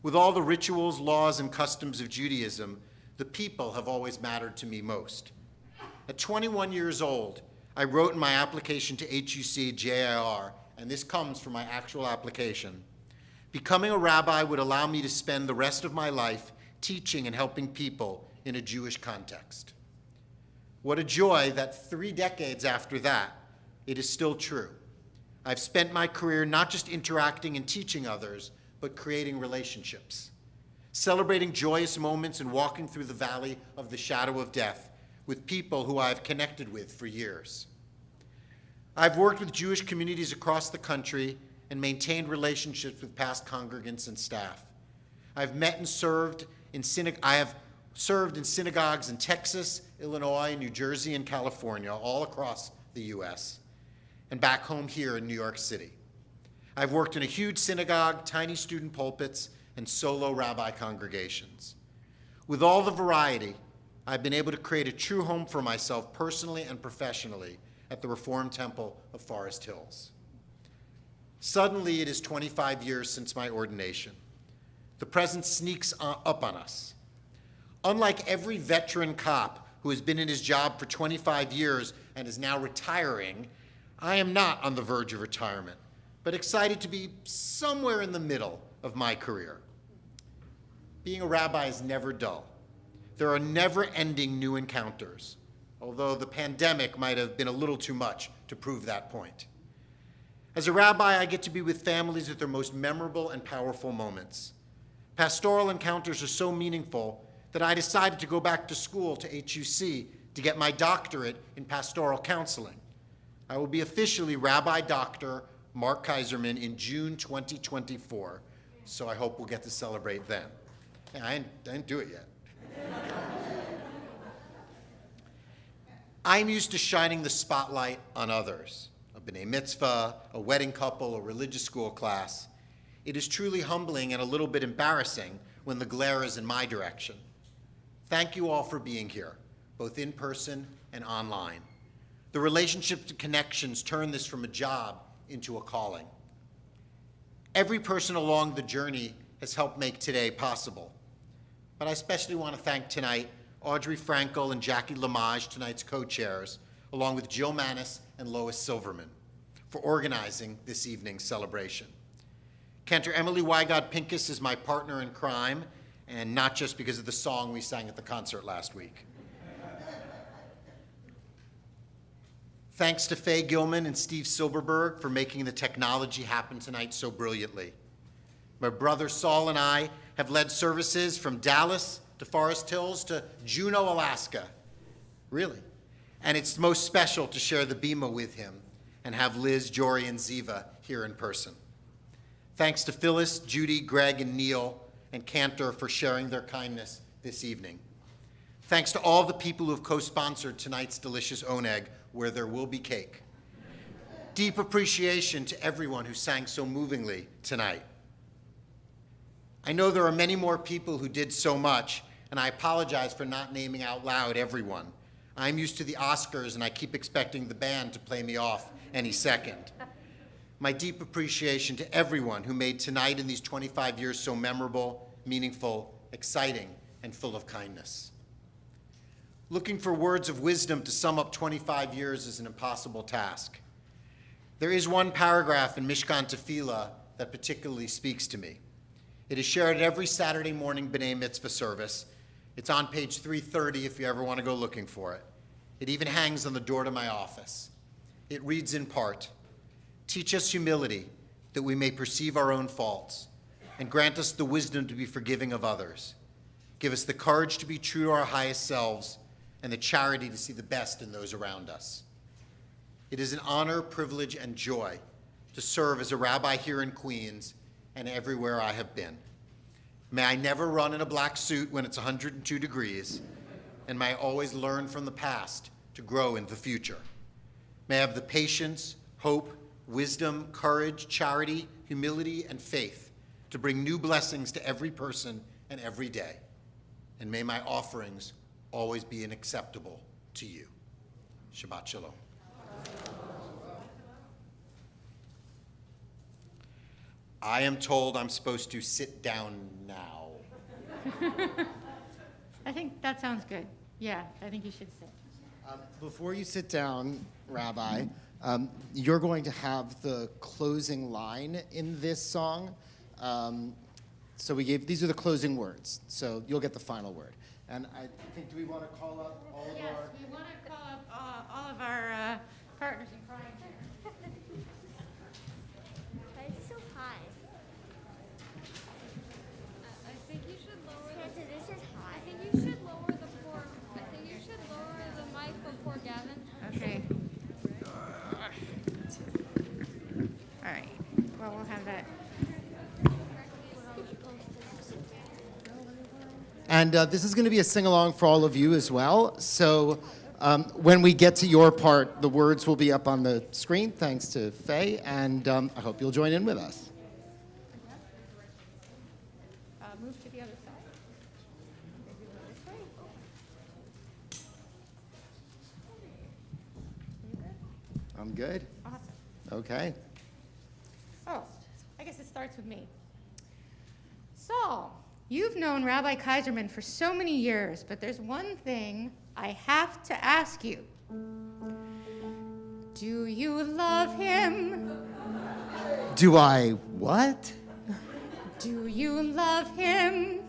With all the rituals, laws, and customs of Judaism, the people have always mattered to me most. At 21 years old, I wrote in my application to HUC JIR, and this comes from my actual application, becoming a rabbi would allow me to spend the rest of my life teaching and helping people in a Jewish context. What a joy that 3 decades after that, it is still true. I've spent my career not just interacting and teaching others, but creating relationships, celebrating joyous moments and walking through the valley of the shadow of death with people who I've connected with for years. I've worked with Jewish communities across the country and maintained relationships with past congregants and staff. I've met and served in synagogues in Texas, Illinois, New Jersey, and California, all across the U.S., and back home here in New York City. I've worked in a huge synagogue, tiny student pulpits, and solo rabbi congregations. With all the variety, I've been able to create a true home for myself personally and professionally at the Reformed Temple of Forest Hills. Suddenly, it is 25 years since my ordination. The present sneaks up on us. Unlike every veteran cop who has been in his job for 25 years and is now retiring, I am not on the verge of retirement, but excited to be somewhere in the middle of my career. Being a rabbi is never dull. There are never-ending new encounters, although the pandemic might have been a little too much to prove that point. As a rabbi, I get to be with families at their most memorable and powerful moments. Pastoral encounters are so meaningful that I decided to go back to school to HUC to get my doctorate in pastoral counseling. I will be officially Rabbi Dr. Mark Kaiserman in June 2024, so I hope we'll get to celebrate then. Yeah, I didn't do it yet. I'm used to shining the spotlight on others, a b'nai mitzvah, a wedding couple, a religious school class. It is truly humbling and a little bit embarrassing when the glare is in my direction. Thank you all for being here, both in person and online. The relationships and connections turn this from a job into a calling. Every person along the journey has helped make today possible. But I especially want to thank tonight Audrey Frankel and Jackie Lamage, tonight's co-chairs, along with Jill Manis and Lois Silverman, for organizing this evening's celebration. Cantor Emily Wygod Pincus is my partner in crime, and not just because of the song we sang at the concert last week. Thanks to Faye Gilman and Steve Silberberg for making the technology happen tonight so brilliantly. My brother Saul and I have led services from Dallas to Forest Hills to Juneau, Alaska. Really. And it's most special to share the bima with him and have Liz, Jory, and Ziva here in person. Thanks to Phyllis, Judy, Greg, and Neil, and Cantor for sharing their kindness this evening. Thanks to all the people who have co-sponsored tonight's delicious oneg, where there will be cake. Deep appreciation to everyone who sang so movingly tonight. I know there are many more people who did so much, and I apologize for not naming out loud everyone. I'm used to the Oscars, and I keep expecting the band to play me off any second. My deep appreciation to everyone who made tonight and these 25 years so memorable, meaningful, exciting, and full of kindness. Looking for words of wisdom to sum up 25 years is an impossible task. There is one paragraph in Mishkan Tefillah that particularly speaks to me. It is shared at every Saturday morning B'nai Mitzvah service. It's on page 330 if you ever want to go looking for it. It even hangs on the door to my office. It reads in part, "Teach us humility that we may perceive our own faults, and grant us the wisdom to be forgiving of others. Give us the courage to be true to our highest selves and the charity to see the best in those around us." It is an honor, privilege, and joy to serve as a rabbi here in Queens and everywhere I have been. May I never run in a black suit when it's 102 degrees, and may I always learn from the past to grow in the future. May I have the patience, hope, wisdom, courage, charity, humility, and faith to bring new blessings to every person and every day. And may my offerings always be acceptable to you. Shabbat Shalom. I am told I'm supposed to sit down now. I think that sounds good. Yeah, I think you should sit. Before you sit down, Rabbi, you're going to have the closing line in this song. So these are the closing words. So you'll get the final word. And I think, do we want to call up all of our... Yes, we want to call up all of our partners in crime. It's so high. I think you should lower Santa, this is high. I think you should lower the mic for poor Gavin. Okay. All right. Well, we'll have that. And this is going to be a sing-along for all of you as well. So when we get to your part, the words will be up on the screen, thanks to Faye, and I hope you'll join in with us. Move to the other side. Maybe go this way. You good? I'm good. Awesome. Okay. Oh, I guess it starts with me. Saul, you've known Rabbi Kaiserman for so many years, but there's one thing I have to ask you. Do you love him? Do I what? Do you love him?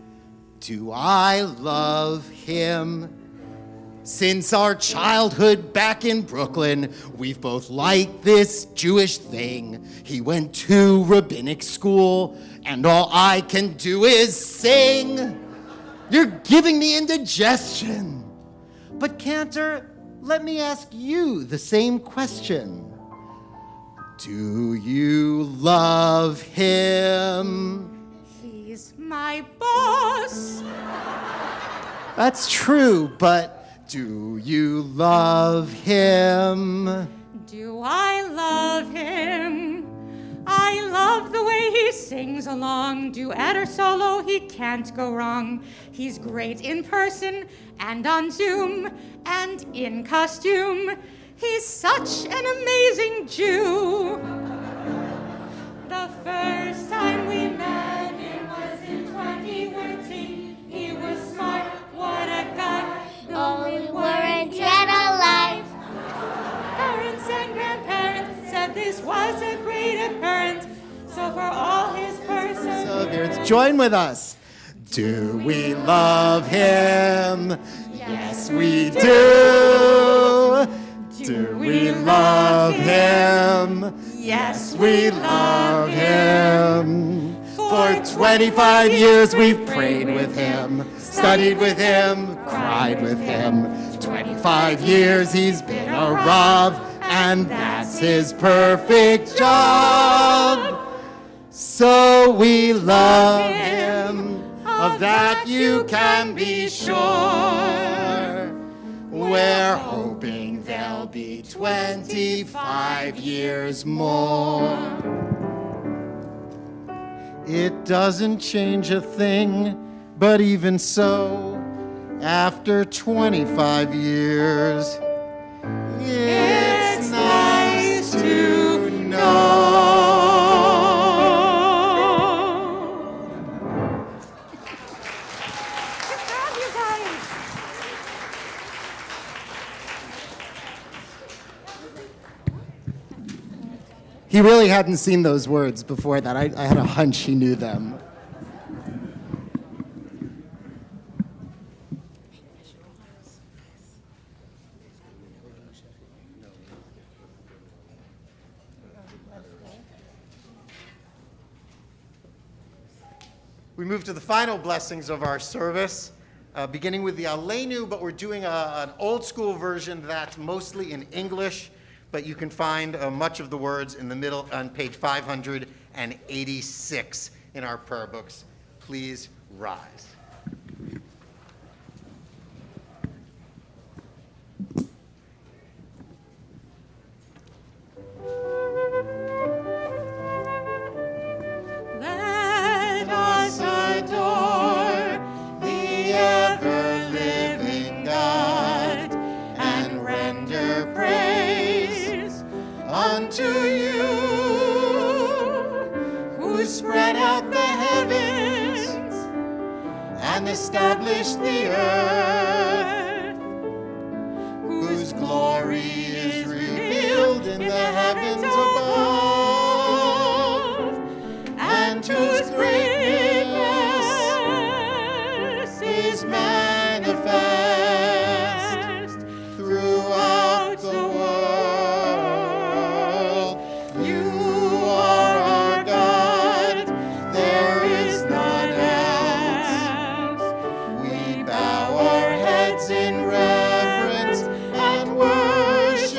Do I love him? Since our childhood back in Brooklyn, we've both liked this Jewish thing. He went to rabbinic school, and all I can do is sing. You're giving me indigestion. But Cantor, let me ask you the same question. Do you love him? He's my boss. That's true, but do you love him? Do I love him? I love the way he sings along. Duet or solo, he can't go wrong. He's great in person and on Zoom and in costume. He's such an amazing Jew. The first time we met him was in 2013. He was smart, what a guy. Oh, we weren't yet alive. Parents and grandparents said this was a great occurrence. So for all his perseverance, Join with us. Do we love him? Yes, we do. Do we love him? yes, We love him. For 25 years we've prayed with him, studied with him, cried with him. 25 years he's been a Rav, and that's his perfect job. So we love him, of that you can be sure. We're hoping there'll be 25 years more. It doesn't change a thing, but even so, after 25 years, it's nice to know. Good job, you guys. He really hadn't seen those words before that. I had a hunch he knew them. We move to the final blessings of our service, beginning with the Aleinu, but we're doing an old school version that's mostly in English, but you can find much of the words in the middle on page 586 in our prayer books. Please rise. Let us adore the ever-living God and render praise unto you, who spread out the heavens and established the earth, whose glory is revealed in the heavens above, and whose greatness is manifest throughout the world. You are our God, there is none else. We bow our heads in reverence and worship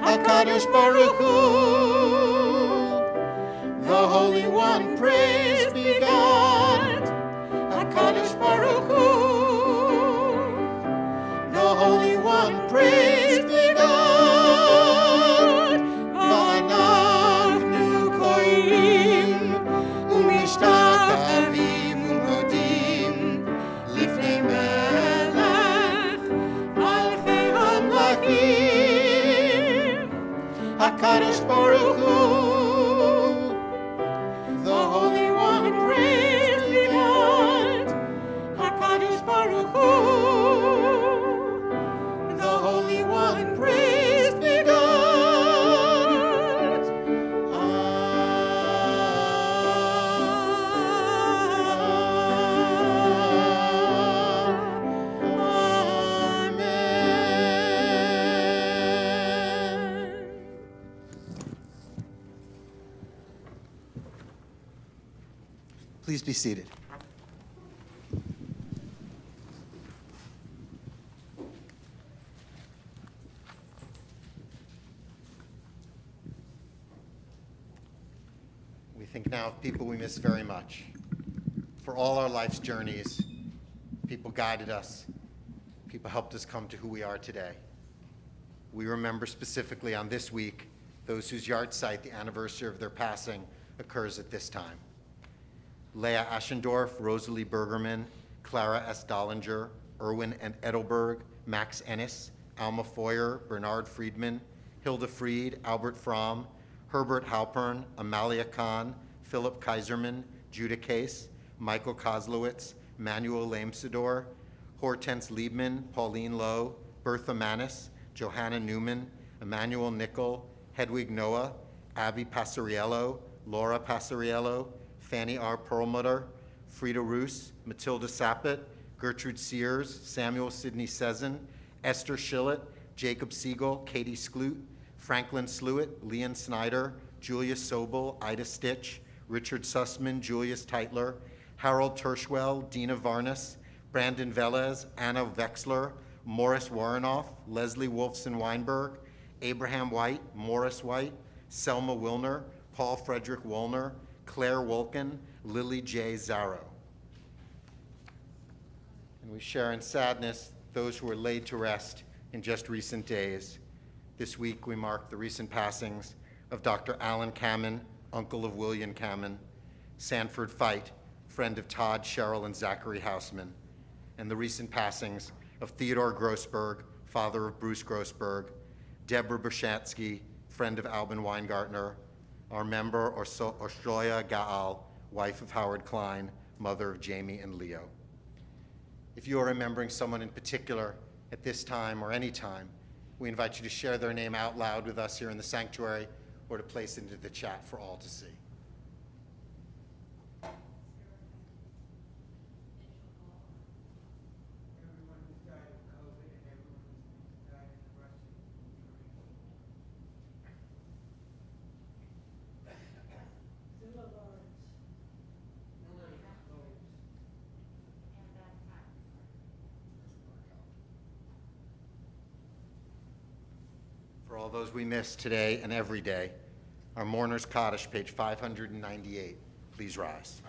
HaKadosh Baruch Hu, the Holy One. Praise be God, HaKadosh Baruch Hu, the Holy One. Praise be God. V'anachnu koim u'mishtachavim u'modim lifnei melech malchei hamlachim HaKadosh Baruch Hu, the Holy One. Praise be God, HaKadosh Baruch Hu, the Holy One. Praise be God. Amen. Please be seated. think now of people we miss very much. For all our life's journeys, people guided us, people helped us come to who we are today. We remember specifically on this week those whose yahrzeit, the anniversary of their passing, occurs at this time. Leah Aschendorf, Rosalie Bergerman, Clara S. Dollinger, Erwin and Edelberg, Max Ennis, Alma Foyer, Bernard Friedman, Hilda Fried, Albert Fromm, Herbert Halpern, Amalia Kahn, Philip Kaiserman, Judah Case, Michael Kozlowitz, Manuel Lamsador, Hortense Liebman, Pauline Lowe, Bertha Manis, Johanna Newman, Emmanuel Nickel, Hedwig Noah, Abby Passariello, Laura Passariello, Fanny R. Perlmutter, Frida Roos, Matilda Sappett, Gertrude Sears, Samuel Sidney Sezin, Esther Schillett, Jacob Siegel, Katie Skloot, Franklin Sluitt, Leon Snyder, Julia Sobel, Ida Stitch, Richard Sussman, Julius Teitler, Harold Tershwell, Dina Varnas, Brandon Velez, Anna Vexler, Morris Warrenoff, Leslie Wolfson Weinberg, Abraham White, Morris White, Selma Wilner, Paul Frederick Wollner, Claire Wolkin, Lily J. Zarrow. And we share in sadness those who were laid to rest in just recent days. This week we mark the recent passings of Dr. Alan Kamen, uncle of William Kamen, Sanford Fite, friend of Todd, Cheryl, and Zachary Hausman, and the recent passings of Theodore Grossberg, father of Bruce Grossberg, Deborah Bershatsky, friend of Albin Weingartner, our member Oshoya Gaal, wife of Howard Klein, mother of Jamie and Leo. If you are remembering someone in particular at this time or any time, we invite you to share their name out loud with us here in the sanctuary or to place it into the chat for all to see. For all those we miss today and every day, our Mourner's Kaddish, page 598. Please rise.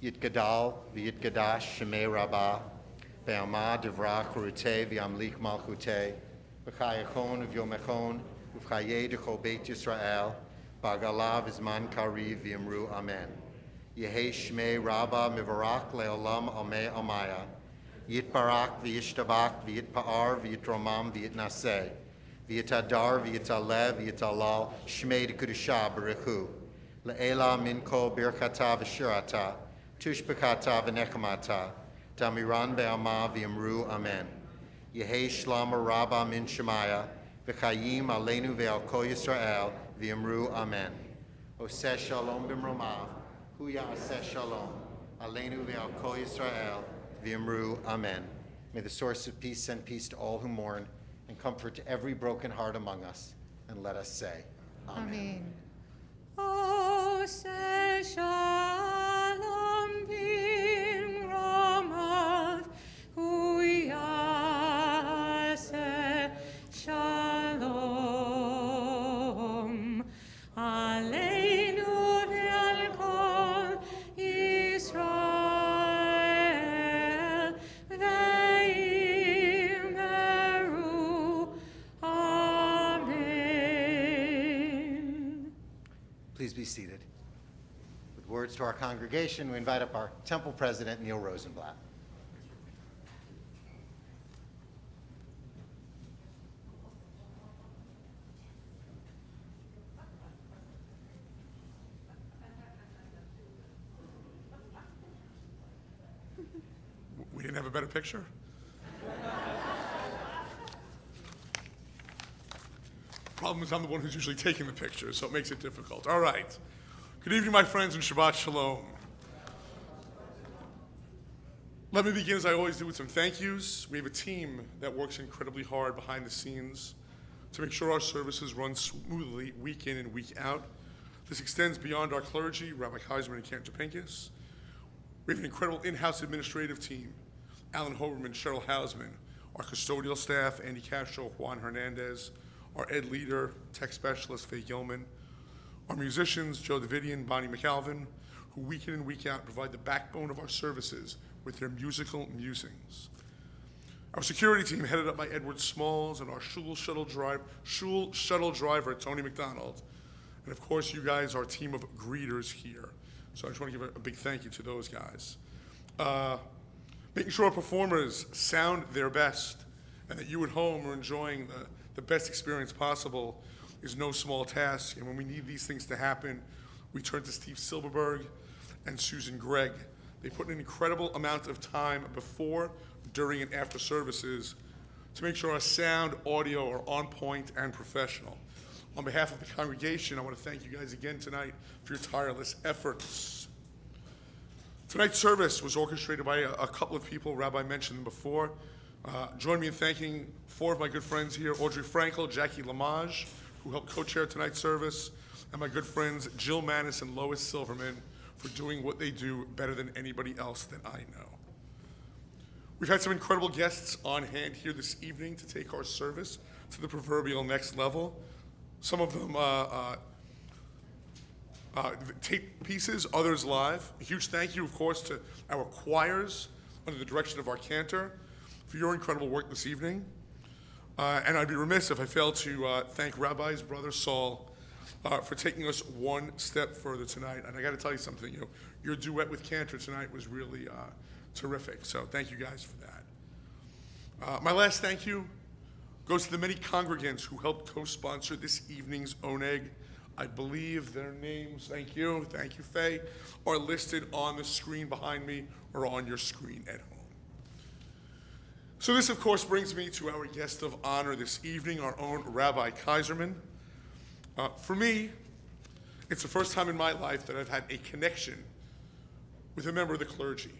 Yitgadal v'yitgadash shemei Rabbah, be'amah devra korutei v'yamlich malchutei, v'chayachon v'yomechon, v'chayei dechol beit Yisrael, ba'galav v'zman kariv v'yamru amen. Yehei Shmei Rabbah Mivarach Leolam Amei Amaya. Yitbarak v'yishtabak v'yitpa'ar v'yitromam v'yitnaseh. V'yitadar v'yitalev v'yitalal Shmei D'Kudusha B'rechu. Le'ela minko birchata v'shirata. Tushbekata v'nechamata. Damiran be'amah v'yamru amen. Yehei Shlama Rabbah min Shemaya. V'chayim aleinu ve'al kol Yisrael v'yamru amen. Oseh shalom b'mromav. Huya aseh shalom, aleinu ve'al kol Yisrael, v'yamru amen. May the source of peace send peace to all who mourn and comfort to every broken heart among us. And let us say, amen. Oseh shalom b'mromav, huya aseh shalom, aleinu ve'al kol Yisrael, v'yimeru amen. Please be seated. With words to our congregation, we invite up our temple president, Neil Rosenblatt. We didn't have a better picture? Problem is I'm the one who's usually taking the pictures, so it makes it difficult. All right. Good evening, my friends, and Shabbat Shalom. Let me begin, as I always do, with some thank yous. We have a team that works incredibly hard behind the scenes to make sure our services run smoothly week in and week out. This extends beyond our clergy, Rabbi Kaiserman and Cantor Pincus. We have an incredible in-house administrative team, Alan Hoberman, Cheryl Hausman, our custodial staff, Andy Castro, Juan Hernandez, our ed leader, tech specialist, Faye Gilman, our musicians, Joe Davidian, Bonnie McAlvin, who week in and week out provide the backbone of our services with their musical musings. Our security team, headed up by Edward Smalls, and our shul shuttle driver, Tony McDonald. And of course, you guys are a team of greeters here. So I just want to give a big thank you to those guys. Making sure our performers sound their best and that you at home are enjoying the best experience possible is no small task. And when we need these things to happen, we turn to Steve Silberberg and Susan Gregg. They put an incredible amount of time before, during, and after services to make sure our sound, audio are on point and professional. On behalf of the congregation, I want to thank you guys again tonight for your tireless efforts. Tonight's service was orchestrated by a couple of people. Rabbi mentioned them before. Join me in thanking four of my good friends here, Audrey Frankel, Jackie Lamage, who helped co-chair tonight's service, and my good friends Jill Manis and Lois Silverman for doing what they do better than anybody else that I know. We've had some incredible guests on hand here this evening to take our service to the proverbial next level. Some of them tape pieces, others live. A huge thank you, of course, to our choirs under the direction of our cantor for your incredible work this evening. And I'd be remiss if I failed to thank Rabbi's brother Saul for taking us one step further tonight. And I got to tell you something, your duet with cantor tonight was really terrific. So thank you guys for that. My last thank you goes to the many congregants who helped co-sponsor this evening's Oneg. I believe their names, thank you, Faye, are listed on the screen behind me or on your screen at home. So this, of course, brings me to our guest of honor this evening, our own Rabbi Kaiserman. For me, it's the first time in my life that I've had a connection with a member of the clergy.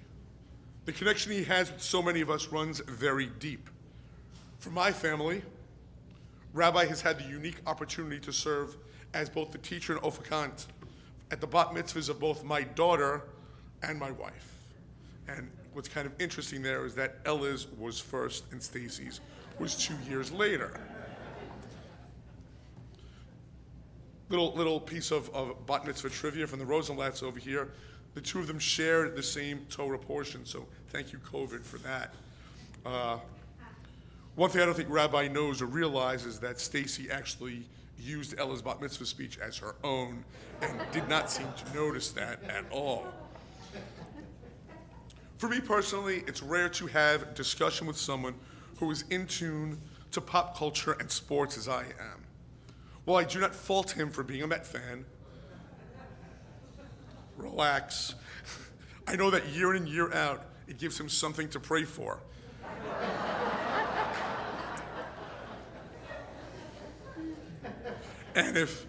The connection he has with so many of us runs very deep. For my family, Rabbi has had the unique opportunity to serve as both the teacher and officiant at the bat mitzvahs of both my daughter and my wife. And what's kind of interesting there is that Ella's was first and Stacy's was 2 years later. Little piece of bat mitzvah trivia from the Rosenblatts over here. The two of them shared the same Torah portion, so thank you, COVID, for that. One thing I don't think Rabbi knows or realizes that Stacy actually used Ella's bat mitzvah speech as her own and did not seem to notice that at all. For me personally, it's rare to have discussion with someone who is in tune to pop culture and sports as I am. While I do not fault him for being a Met fan, relax. I know that year in and year out, it gives him something to pray for. And if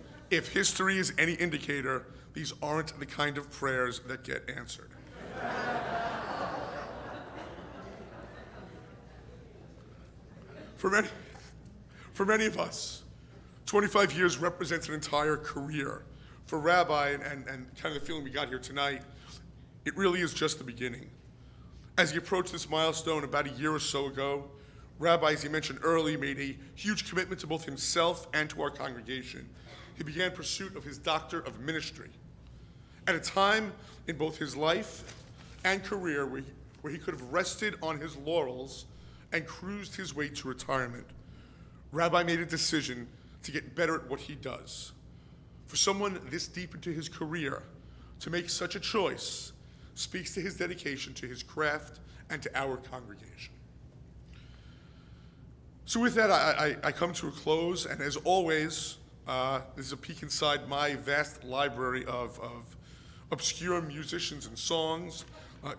history is any indicator, these aren't the kind of prayers that get answered. For many of us, 25 years represents an entire career. For Rabbi, and kind of the feeling we got here tonight, it really is just the beginning. As he approached this milestone about a year or so ago, Rabbi, as he mentioned earlier, made a huge commitment to both himself and to our congregation. He began pursuit of his Doctor of Ministry. At a time in both his life and career where he could have rested on his laurels and cruised his way to retirement, Rabbi made a decision to get better at what he does. For someone this deep into his career, to make such a choice speaks to his dedication to his craft and to our congregation. So with that, I come to a close, and as always, this is a peek inside my vast library of obscure musicians and songs.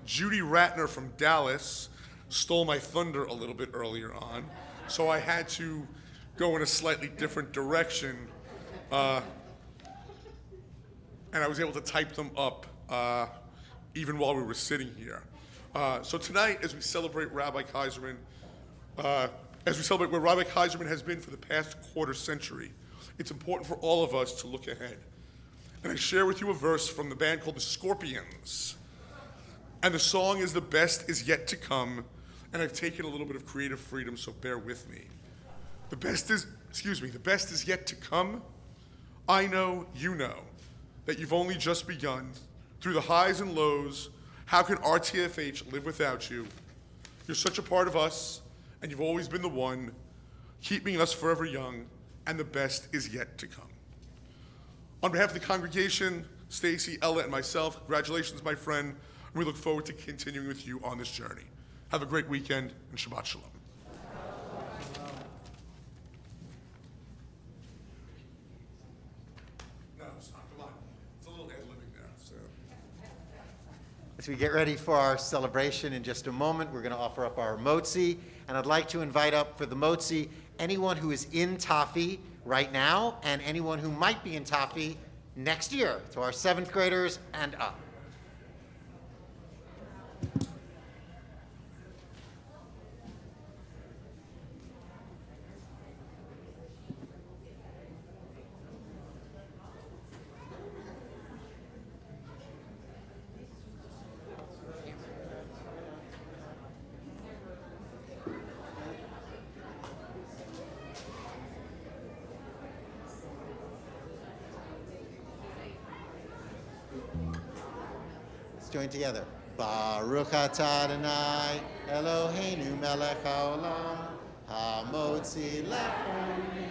Judy Ratner from Dallas stole my thunder a little bit earlier on, so I had to go in a slightly different direction, and I was able to type them up even while we were sitting here. So tonight, as we celebrate Rabbi Kaiserman, as we celebrate where Rabbi Kaiserman has been for the past quarter century, it's important for all of us to look ahead. And I share with you a verse from the band called the Scorpions. And the song is "The Best Is Yet to Come," and I've taken a little bit of creative freedom, so bear with me. The best is yet to come. I know, you know, that you've only just begun. Through the highs and lows, how can RTFH live without you? You're such a part of us, and you've always been the one, keeping us forever young, and the best is yet to come. On behalf of the congregation, Stacy, Ella, and myself, congratulations, my friend, and we look forward to continuing with you on this journey. Have a great weekend, and Shabbat Shalom. No, stop, come on. It's a little ad-libbing there, so. As we get ready for our celebration in just a moment, we're going to offer up our motzi, and I'd like to invite up for the motzi anyone who is in ToFHY right now and anyone who might be in ToFHY next year, so our 7th graders and up. Join together. Baruch atah Adonai Eloheinu melech haolam hamotzi lechem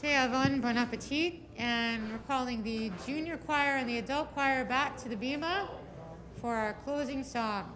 Avon, bon appetit, and we're calling the junior choir and the adult choir back to the bima for our closing song.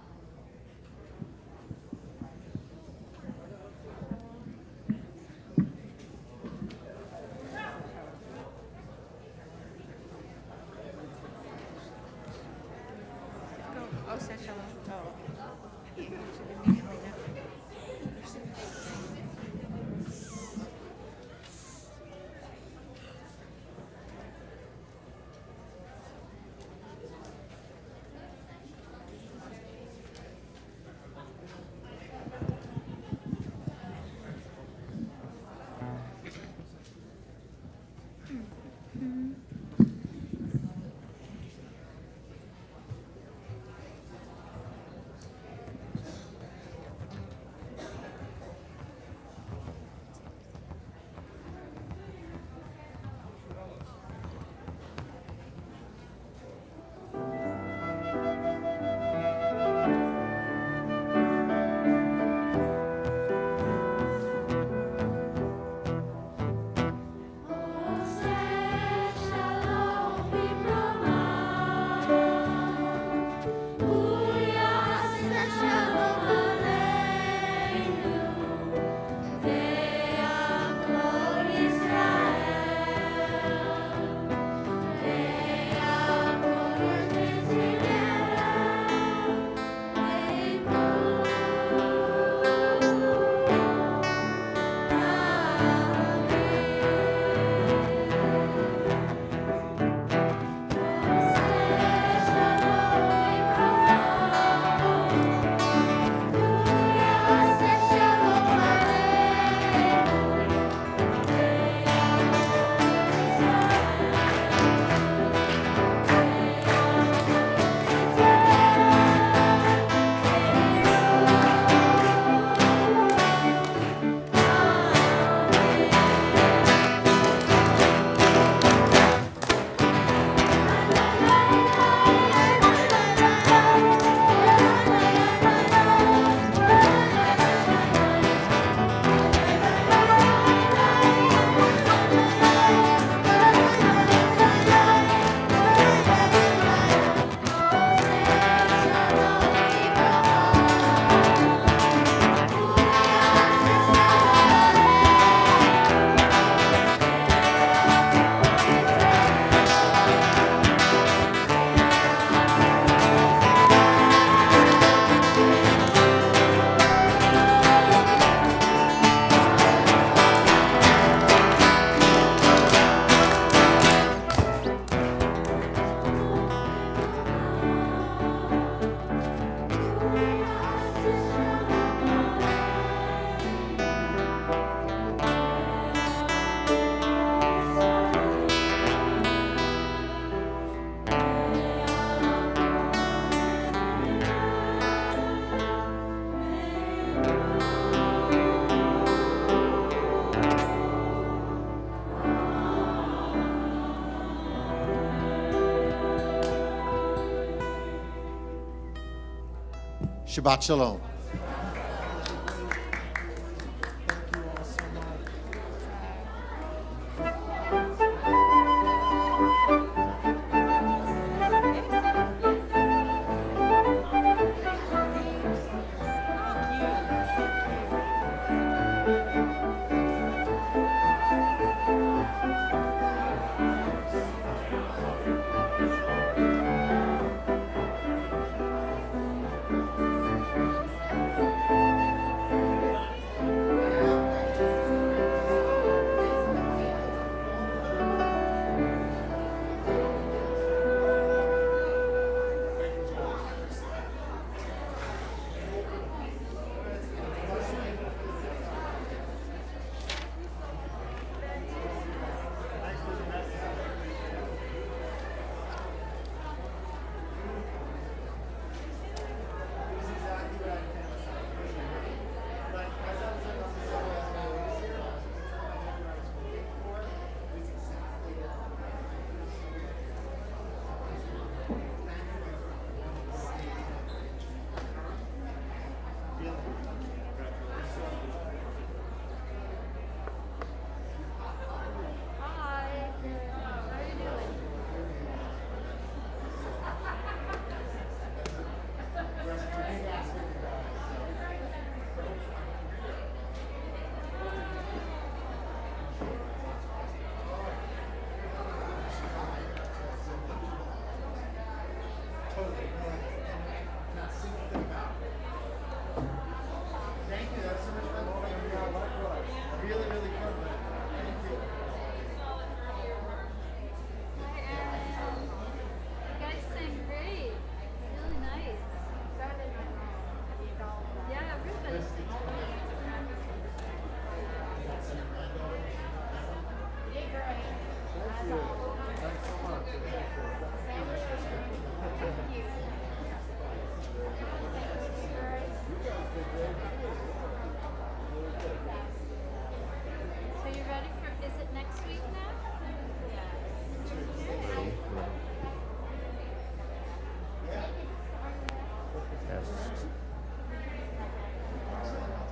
Shabbat Shalom.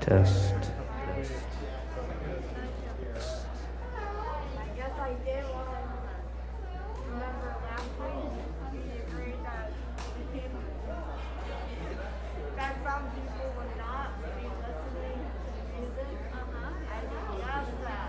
Test. I guess I did want to remember last week we agreed that some people would not be listening to the music. I discussed that.